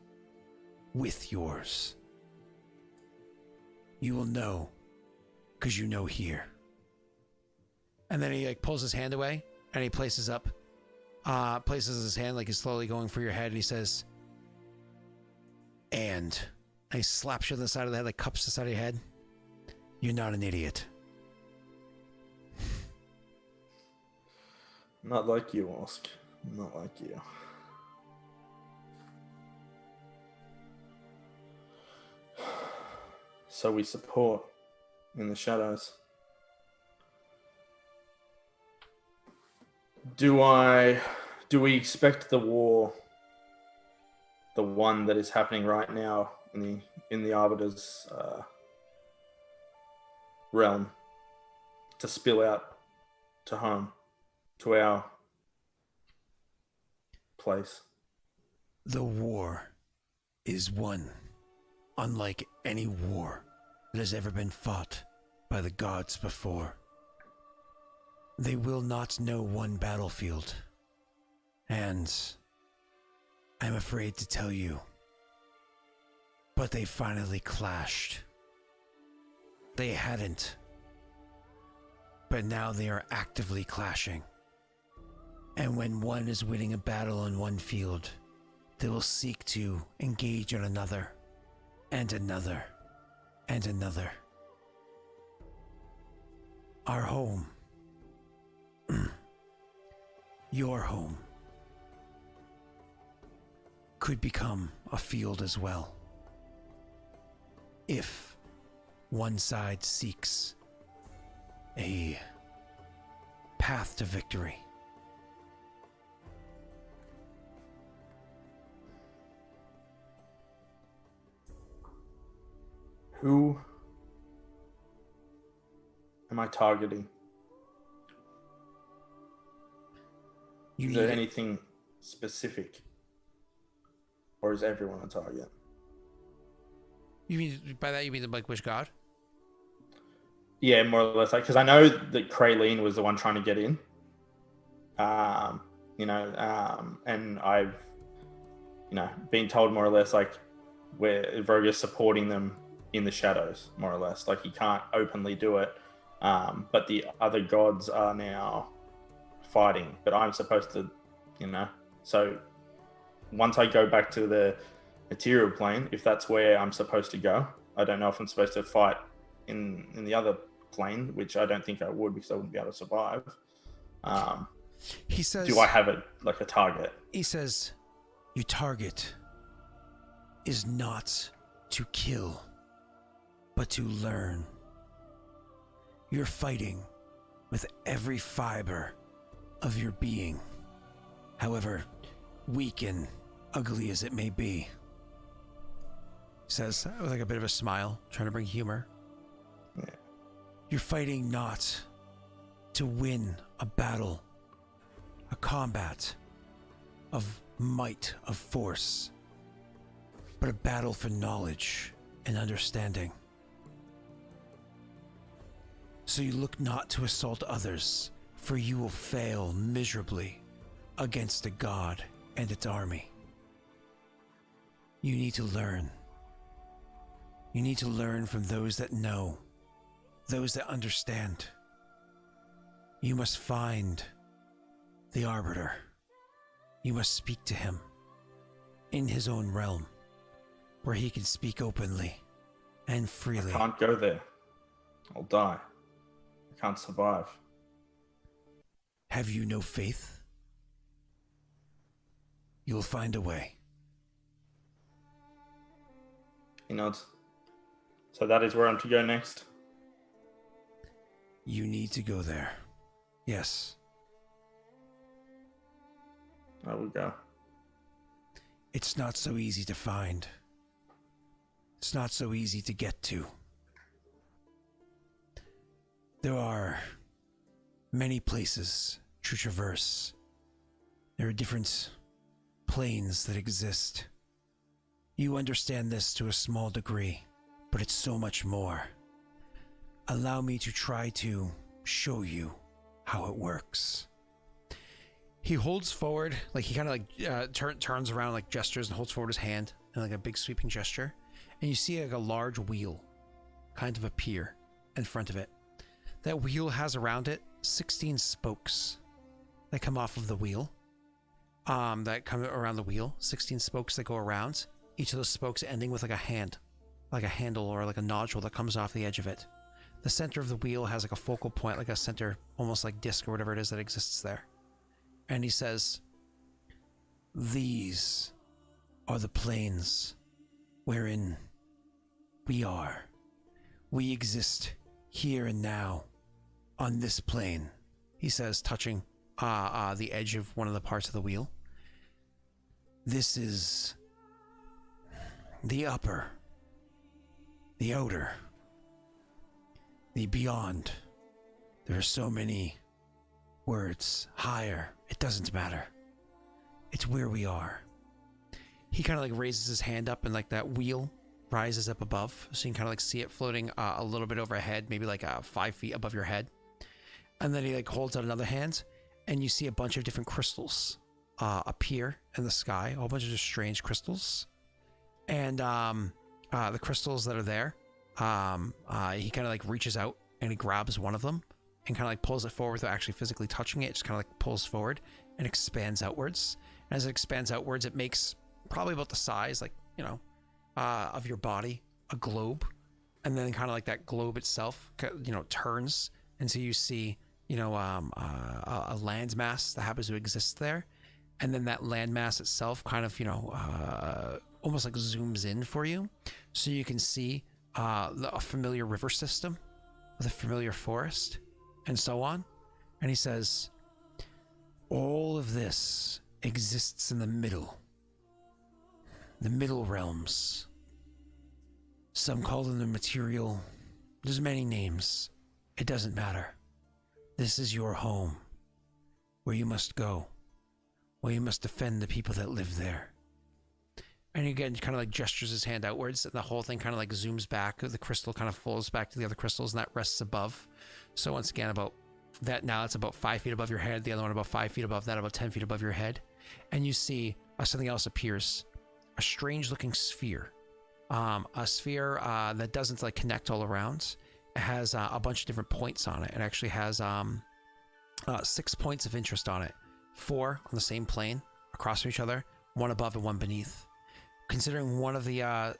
A: with yours. You will know, because you know here." And then he pulls his hand away and he places his hand like he's slowly going for your head, and he says, and he slaps you on the side of the head, like cups the side of your head. "You're not an idiot."
B: Not like you, Osk. Not like you. So we support in the shadows. Do we expect the war, the one that is happening right now in the Arbiter's realm, to spill out to home, to our place?
A: The war is one unlike any war that has ever been fought by the gods before. They will not know one battlefield. And I'm afraid to tell you, but they finally clashed. They hadn't, but now they are actively clashing. And when one is winning a battle on one field, they will seek to engage on another, and another, and another. Our home, your home, could become a field as well, if one side seeks a path to victory.
B: Who am I targeting? Is there anything specific? Or is everyone a target?
A: You mean, by that you mean like which god?
B: Yeah, more or less. Because I know that Kraylene was the one trying to get in. And I've, been told more or less where Vroga's supporting them in the shadows, more or less. He can't openly do it. But the other gods are now fighting. But I'm supposed to, so once I go back to the material plane, if that's where I'm supposed to go, I don't know if I'm supposed to fight in the other plane, which I don't think I would, because I wouldn't be able to survive.
A: He says,
B: do I have a target?
A: He says, your target is not to kill, but to learn. You're fighting with every fiber of your being. However, weak and ugly as it may be, says with like a bit of a smile, trying to bring humor.
B: Yeah.
A: You're fighting not to win a battle, a combat of might, of force, but a battle for knowledge and understanding. So you look not to assault others, for you will fail miserably against a god and its army. You need to learn. You need to learn from those that know, those that understand. You must find the Arbiter. You must speak to him in his own realm, where he can speak openly and freely.
B: I can't go there. I'll die. I can't survive.
A: Have you no faith? You'll find a way.
B: He nods. So that is where I'm to go next.
A: You need to go there. Yes.
B: I will go.
A: It's not so easy to find. It's not so easy to get to. There are many places to traverse. There are different planes that exist. You understand this to a small degree, but it's so much more. Allow me to try to show you how it works. He holds forward, like he kind of like turns around, like gestures and holds forward his hand in like a big sweeping gesture. And you see like a large wheel kind of appear in front of it. That wheel has around it 16 spokes that come off of the wheel. That come around the wheel, 16 spokes that go around. Each of those spokes ending with like a hand, like a handle or like a nodule that comes off the edge of it. The center of the wheel has like a focal point, like a center, almost like disc or whatever it is that exists there. And he says, these are the planes wherein we are. We exist here and now on this plane, he says, touching the edge of one of the parts of the wheel. This is the upper, the outer, the beyond. There are so many words. Higher. It doesn't matter. It's where we are. He kind of like raises his hand up and like that wheel rises up above. So you can kind of like see it floating a little bit overhead, maybe like 5 feet above your head. And then he like holds out another hand and you see a bunch of different crystals appear in the sky. A whole bunch of just strange crystals. And the crystals that are there, he kind of like reaches out and he grabs one of them and kind of like pulls it forward without actually physically touching it. It just kind of like pulls forward and expands outwards. And as it expands outwards, it makes probably about the size, like, you know, of your body, a globe. And then kind of like that globe itself, you know, turns. And so you see, you know, a landmass that happens to exist there. And then that landmass itself kind of, you know, almost like zooms in for you. So you can see a familiar river system with a familiar forest and so on. And he says, all of this exists in the middle realms. Some call them the material. There's many names. It doesn't matter. This is your home, where you must go, where you must defend the people that live there. And again, kind of like gestures his hand outwards, and the whole thing kind of like zooms back. The crystal kind of folds back to the other crystals, and that rests above. So once again, about that now, it's about 5 feet above your head. The other one about 5 feet above that, about 10 feet above your head. And you see something else appears, a strange-looking sphere, a sphere that doesn't like connect all around. It has a bunch of different points on it. It actually has 6 points of interest on it, 4 on the same plane across from each other, 1 above and 1 beneath. Considering one of the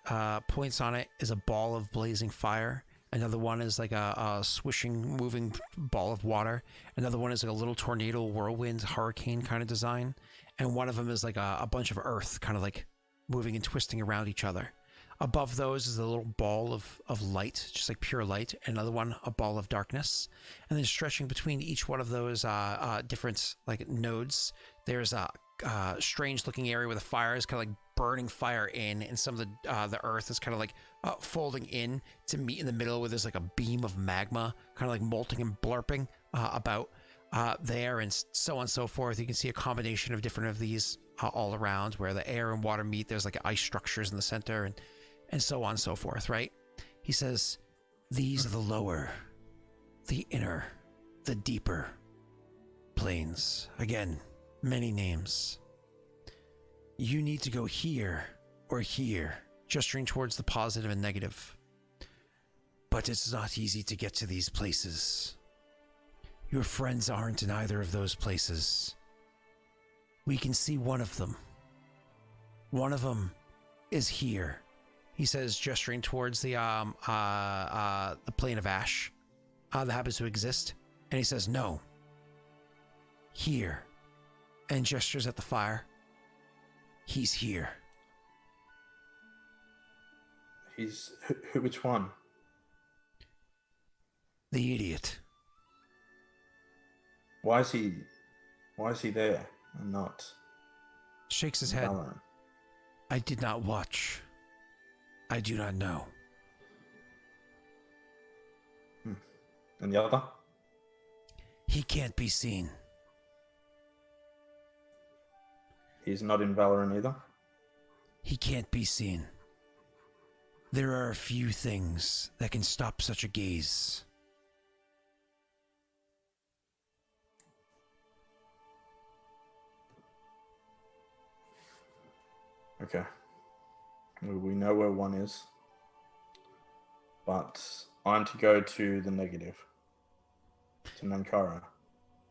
A: points on it is a ball of blazing fire, another one is like a swishing, moving ball of water, another one is like a little tornado, whirlwind, hurricane kind of design, and one of them is like a bunch of earth kind of like moving and twisting around each other. Above those is a little ball of light, just like pure light, another one a ball of darkness, and then stretching between each one of those different like nodes, there's strange looking area where the fire is kind of like burning fire in, and some of the earth is kind of like folding in to meet in the middle where there's like a beam of magma kind of like molting and blurping about there, and so on and so forth. You can see a combination of different of these all around where the air and water meet. There's like ice structures in the center, and so on and so forth, right? He says, these are the lower, the inner, the deeper planes. Again, many names. You need to go here or here, gesturing towards the positive and negative. But it's not easy to get to these places. Your friends aren't in either of those places. We can see one of them. One of them is here. He says, gesturing towards the plane of ash that happens to exist. And he says, no. Here. And gestures at the fire. He's here.
B: Which one?
A: The idiot.
B: Why is he there and not?
A: Shakes his head.
B: Daelric?
A: I did not watch. I do not know.
B: And the other?
A: He can't be seen.
B: He's not in Valorant either?
A: He can't be seen. There are a few things that can stop such a gaze.
B: Okay. We know where one is. But I'm to go to the negative. To Nankara.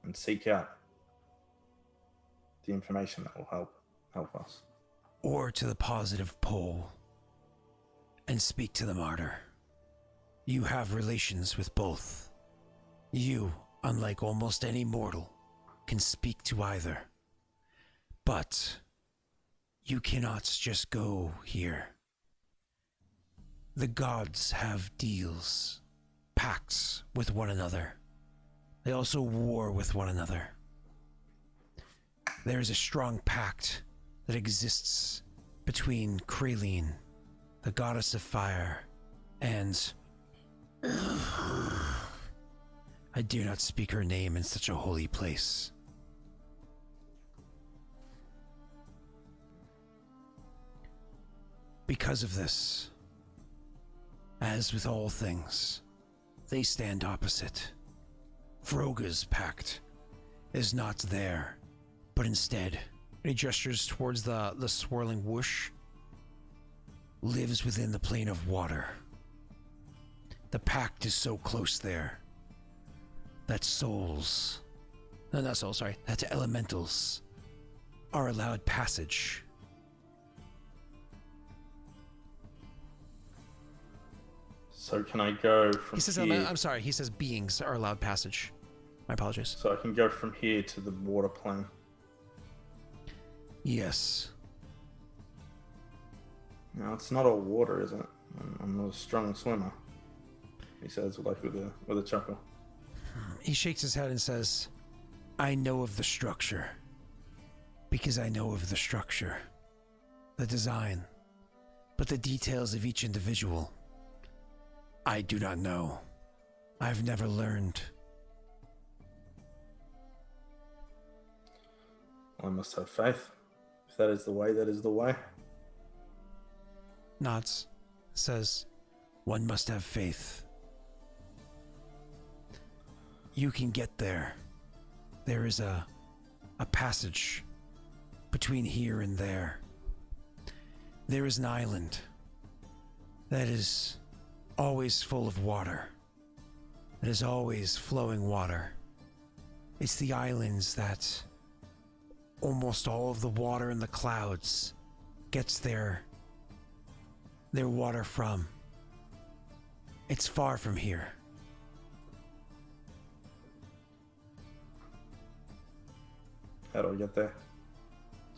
B: And seek out the information that will help us.
A: Or to the positive pole. And speak to the martyr. You have relations with both. You, unlike almost any mortal, can speak to either. But you cannot just go here. The gods have deals, pacts with one another. They also war with one another. There is a strong pact that exists between Kraline, the goddess of fire, and I dare not speak her name in such a holy place. Because of this, as with all things, they stand opposite. Vroga's pact is not there, but instead, and he gestures towards the swirling whoosh, lives within the plane of water. The pact is so close there that that elementals are allowed passage.
B: So can I go from
A: He says,
B: here?
A: I'm sorry, he says beings are allowed passage. My apologies.
B: So I can go from here to the water plane.
A: Yes.
B: No, it's not all water, is it? I'm not a strong swimmer. He says, like with a chuckle.
A: He shakes his head and says, I know of the structure. Because I know of the structure. The design. But the details of each individual, I do not know. I've never learned.
B: I must have faith. If that is the way, that is the way.
A: Nods. Says, one must have faith. You can get there. There is a passage between here and there. There is an island that is always full of water. It is always flowing water. It's the islands that almost all of the water in the clouds gets their water from. It's far from here.
B: How do I get there?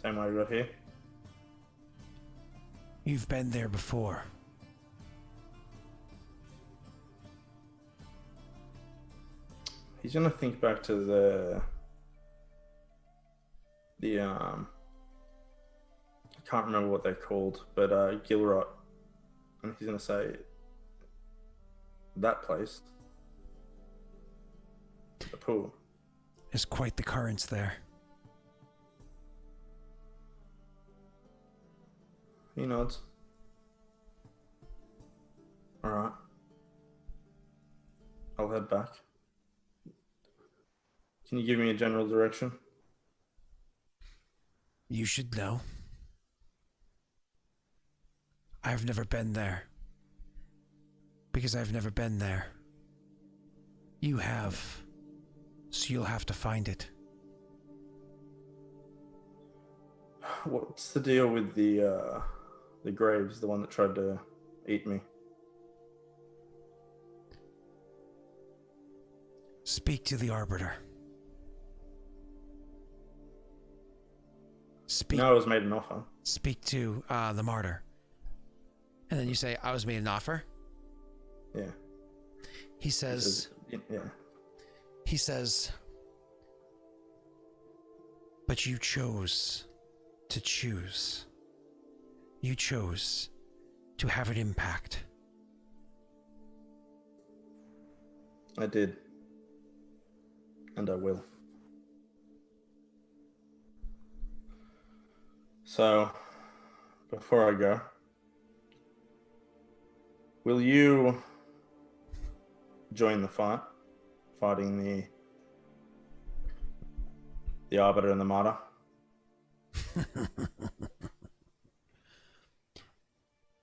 B: Same way I got here?
A: You've been there before.
B: He's gonna think back to the can't remember what they're called, but Gilrot, and he's gonna say that place, the pool.
A: There's quite the currents there.
B: He nods. All right. I'll head back. Can you give me a general direction?
A: You should know. I've never been there. Because I've never been there. You have. So you'll have to find it.
B: What's the deal with the graves, the one that tried to eat me?
A: Speak to the Arbiter. Speak.
B: No, I was made an offer.
A: Speak to the Martyr. And then you say, I was made an offer?
B: Yeah.
A: He says...
B: Yeah.
A: He says... But you chose to choose. You chose to have an impact.
B: I did. And I will. So, before I go, will you join the fight, fighting the Arbiter and the Martyr?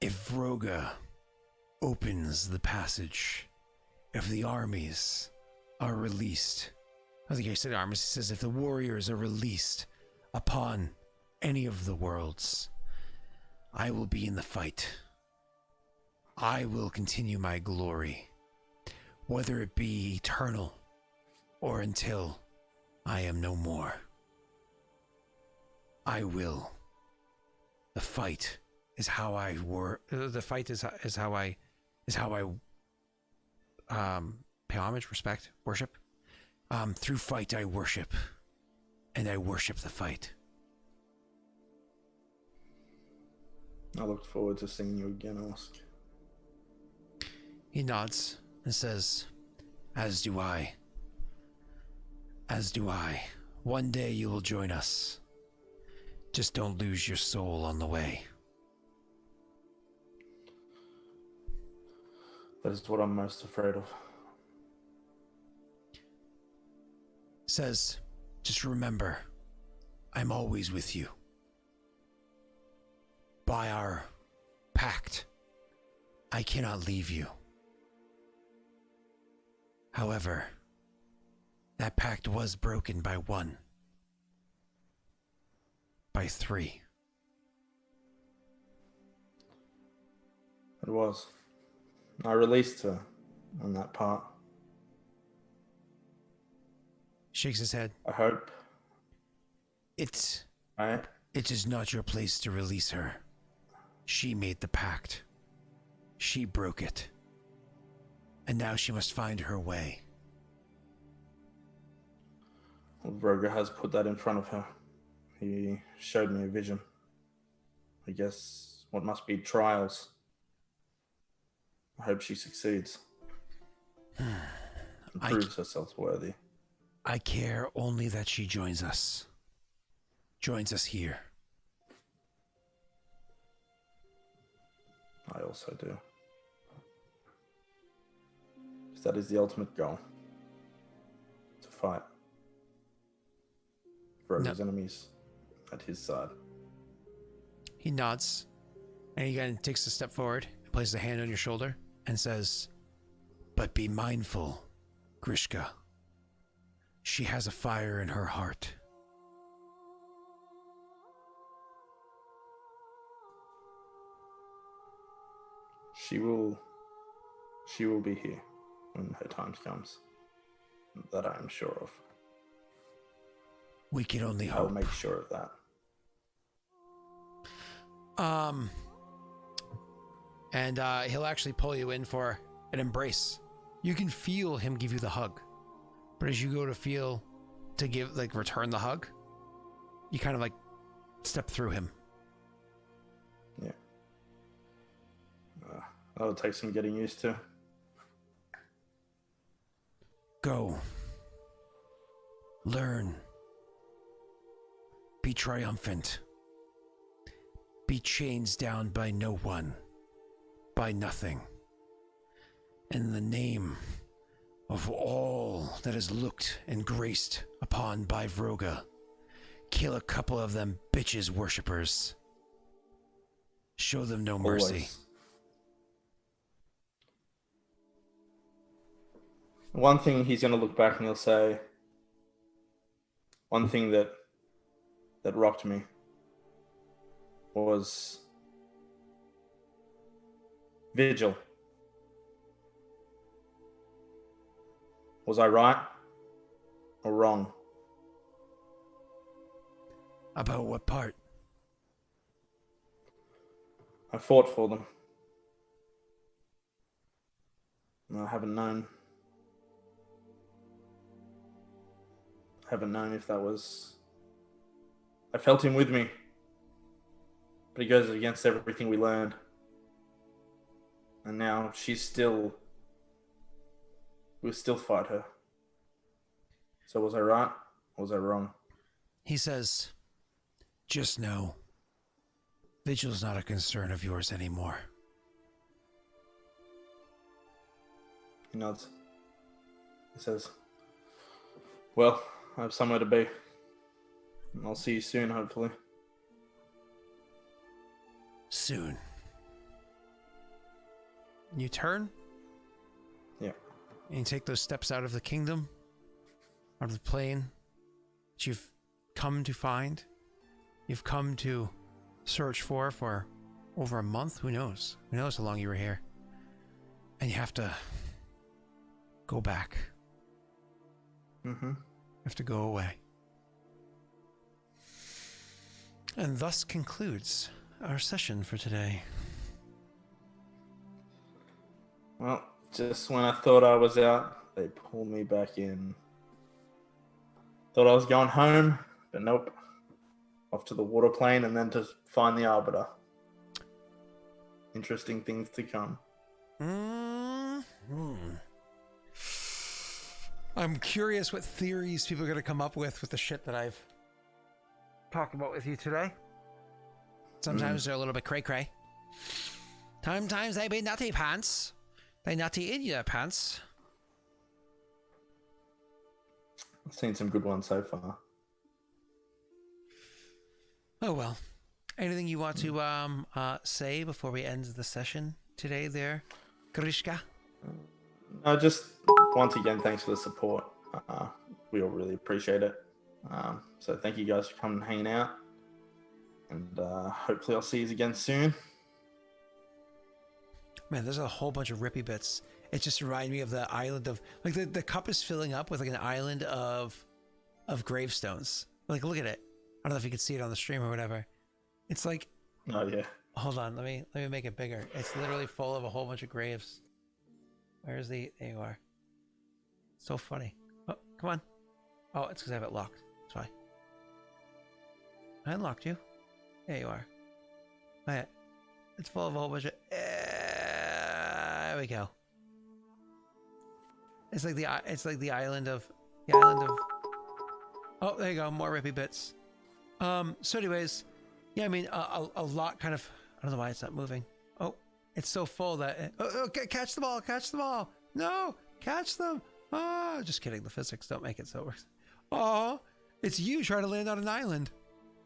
A: If Vroga opens the passage, if the armies are released, I think I said armies, he says if the warriors are released upon any of the worlds, I will be in the fight. I will continue my glory, whether it be eternal or until I am no more. I will. The fight is how I the fight is how I pay homage, respect, worship. Through fight I worship, and I worship the fight.
B: I look forward to seeing you again, Osk.
A: He nods and says, as do I. As do I. One day you will join us. Just don't lose your soul on the way.
B: That is what I'm most afraid of.
A: Says, just remember, I'm always with you. By our pact, I cannot leave you. However, that pact was broken by one. By three.
B: It was. I released her on that part.
A: Shakes his head.
B: I hope.
A: It is not your place to release her. She made the pact. She broke it. And now she must find her way.
B: Well, Vroga has put that in front of her. He showed me a vision. I guess what must be trials. I hope she succeeds. And proves herself worthy.
A: I care only that she joins us. Joins us here.
B: I also do. Because that is the ultimate goal. To fight. Vroga's enemies at his side.
A: He nods. And he again takes a step forward, places a hand on your shoulder, and says, but be mindful, Grishka. She has a fire in her heart.
B: She will be here when her time comes. That I am sure of.
A: We can only
B: I will
A: hope.
B: make sure of that.
A: And he'll actually pull you in for an embrace. You can feel him give you the hug. But as you go to return the hug, you kind of like step through him.
B: That'll take some getting used to.
A: Go. Learn. Be triumphant. Be chains down by no one. By nothing. In the name of all that is looked and graced upon by Vroga, kill a couple of them bitches worshippers. Show them no mercy.
B: Always. One thing he's going to look back and he'll say, one thing that rocked me was Vigil. Was I right or wrong?
A: About what part?
B: I fought for them. And I haven't known. If that was... I felt him with me. But he goes against everything we learned. And now we'll still fight her. So was I right or was I wrong?
A: He says, just know, Vigil's not a concern of yours anymore.
B: He nods. He says, well, I have somewhere to be. And I'll see you soon, hopefully.
A: Soon. You turn?
B: Yeah.
A: And you take those steps out of the kingdom, out of the plane that you've come to find, you've come to search for over a month. Who knows? Who knows how long you were here? And you have to go back.
B: Mm-hmm.
A: You have to go away. And thus concludes our session for today.
B: Well, just when I thought I was out, they pulled me back in. Thought I was going home, but nope. Off to the water plane and then to find the Arbiter. Interesting things to come.
A: I'm curious what theories people are going to come up with the shit that I've talked about with you today. Sometimes they're a little bit cray-cray. Sometimes they be nutty pants. They nutty in your pants.
B: I've seen some good ones so far.
A: Oh well. Anything you want to say before we end the session today there, Grishka?
B: Just once again, thanks for the support. We all really appreciate it. So thank you guys for coming and hanging out. And hopefully I'll see you again soon.
A: Man, there's a whole bunch of rippy bits. It just reminded me of the island of... Like, the cup is filling up with, like, an island of gravestones. Like, look at it. I don't know if you can see it on the stream or whatever. It's like...
B: Oh, yeah.
A: Hold on, let me make it bigger. It's literally full of a whole bunch of graves. Where's the... There you are. So funny. Oh, come on. Oh, it's because I have it locked. That's why. I unlocked you. There you are. Oh, yeah. It's full of a whole bunch of... There we go. It's like the island of... The island of... Oh, there you go. More rippy bits. So anyways... Yeah, I mean, a lot kind of... I don't know why it's not moving. Oh, it's so full that... catch the ball! Catch the ball! No! Catch them! Oh, just kidding. The physics don't make it so it works. Oh, it's you trying to land on an island.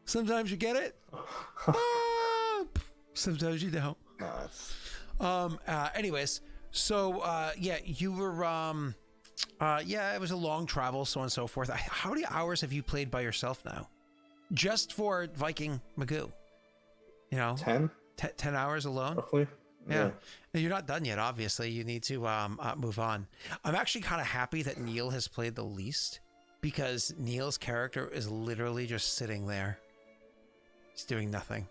A: Sometimes you get it. Sometimes you don't.
B: Nice.
A: Anyways, so, yeah, you were... yeah, it was a long travel, so on and so forth. How many hours have you played by yourself now? Just for Viking Magoo, you know,
B: 10
A: hours alone.
B: roughly.
A: Yeah. And you're not done yet. Obviously, you need to move on. I'm actually kind of happy that Neil has played the least because Neil's character is literally just sitting there. He's doing nothing.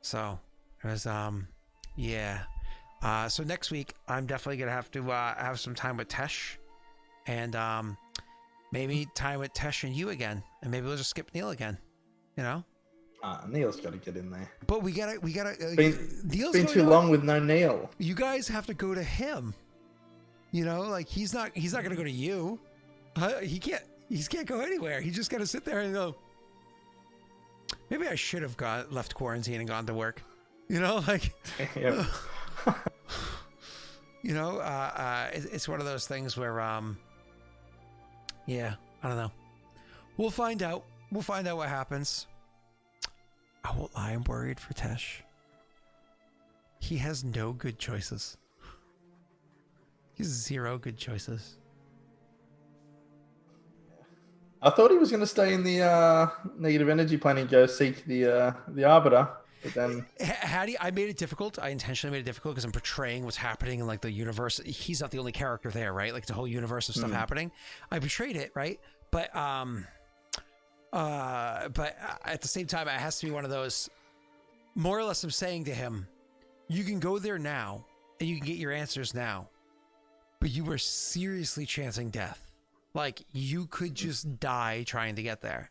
A: So it was yeah. So next week I'm definitely gonna have to have some time with Tesh, and maybe time with Tesh and you again, and maybe we'll just skip Neil again, you know?
B: Neil's got to get in there.
A: But we gotta.
B: Been
A: Neil's
B: been
A: going
B: too
A: to-
B: long with no Neil.
A: You guys have to go to him. You know, like he's not gonna go to you. He can't go anywhere. He's just gotta sit there and go. Maybe I should have left quarantine and gone to work. You know, like.
B: Yeah.
A: You know, it's one of those things where, yeah, I don't know. We'll find out. We'll find out what happens. I won't lie, I'm worried for Tesh. He has no good choices. He has 0 good choices.
B: I thought he was going to stay in the negative energy plane and go seek the Arbiter, but then
A: I made it difficult. I intentionally made it difficult because I'm portraying what's happening in like the universe. He's not the only character there, right? Like the whole universe of stuff happening. I portrayed it, right? But at the same time, it has to be one of those. More or less, I'm saying to him, you can go there now and you can get your answers now, but you were seriously chancing death. Like you could just die trying to get there.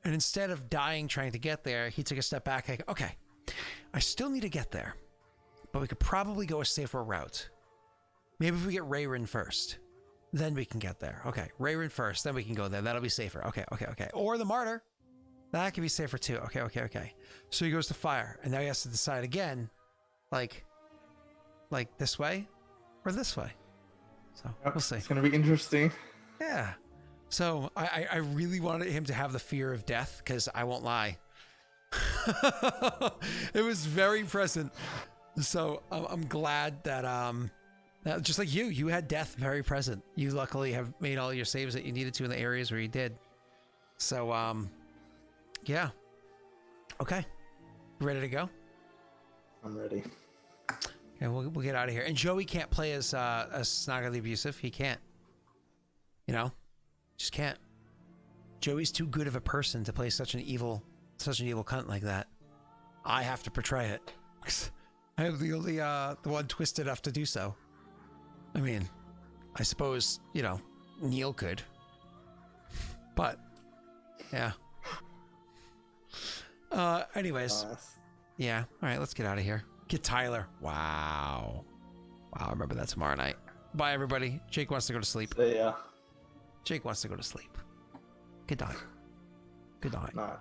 A: And instead of dying trying to get there, he took a step back. Like, okay, I still need to get there, but we could probably go a safer route. Maybe if we get Raerin first, then we can get there. Okay, Raerin first, then we can go there. That'll be safer. Okay. Or the Martyr. That could be safer too. Okay. So he goes to fire, and now he has to decide again, like this way or this way. So we'll see.
B: It's going to be interesting.
A: Yeah. So I really wanted him to have the fear of death because I won't lie. It was very present. So I'm glad that just like you had death very present. You luckily have made all your saves that you needed to in the areas where you did. So yeah. Okay. Ready to go?
B: I'm ready.
A: Okay, we'll get out of here. And Joey can't play as snoggily abusive. He can't. You know, just can't. Joey's too good of a person to play such an evil cunt like that. I have to portray it. I am the only the one twisted enough to do so. I mean, I suppose, you know, Neil could. But yeah. Anyways. Yeah. All right, let's get out of here. Get Tyler. Wow. I remember that tomorrow night. Bye everybody. Jake wants to go to sleep.
B: See ya.
A: Jake wants to go to sleep. Good night. Good night.
B: Night.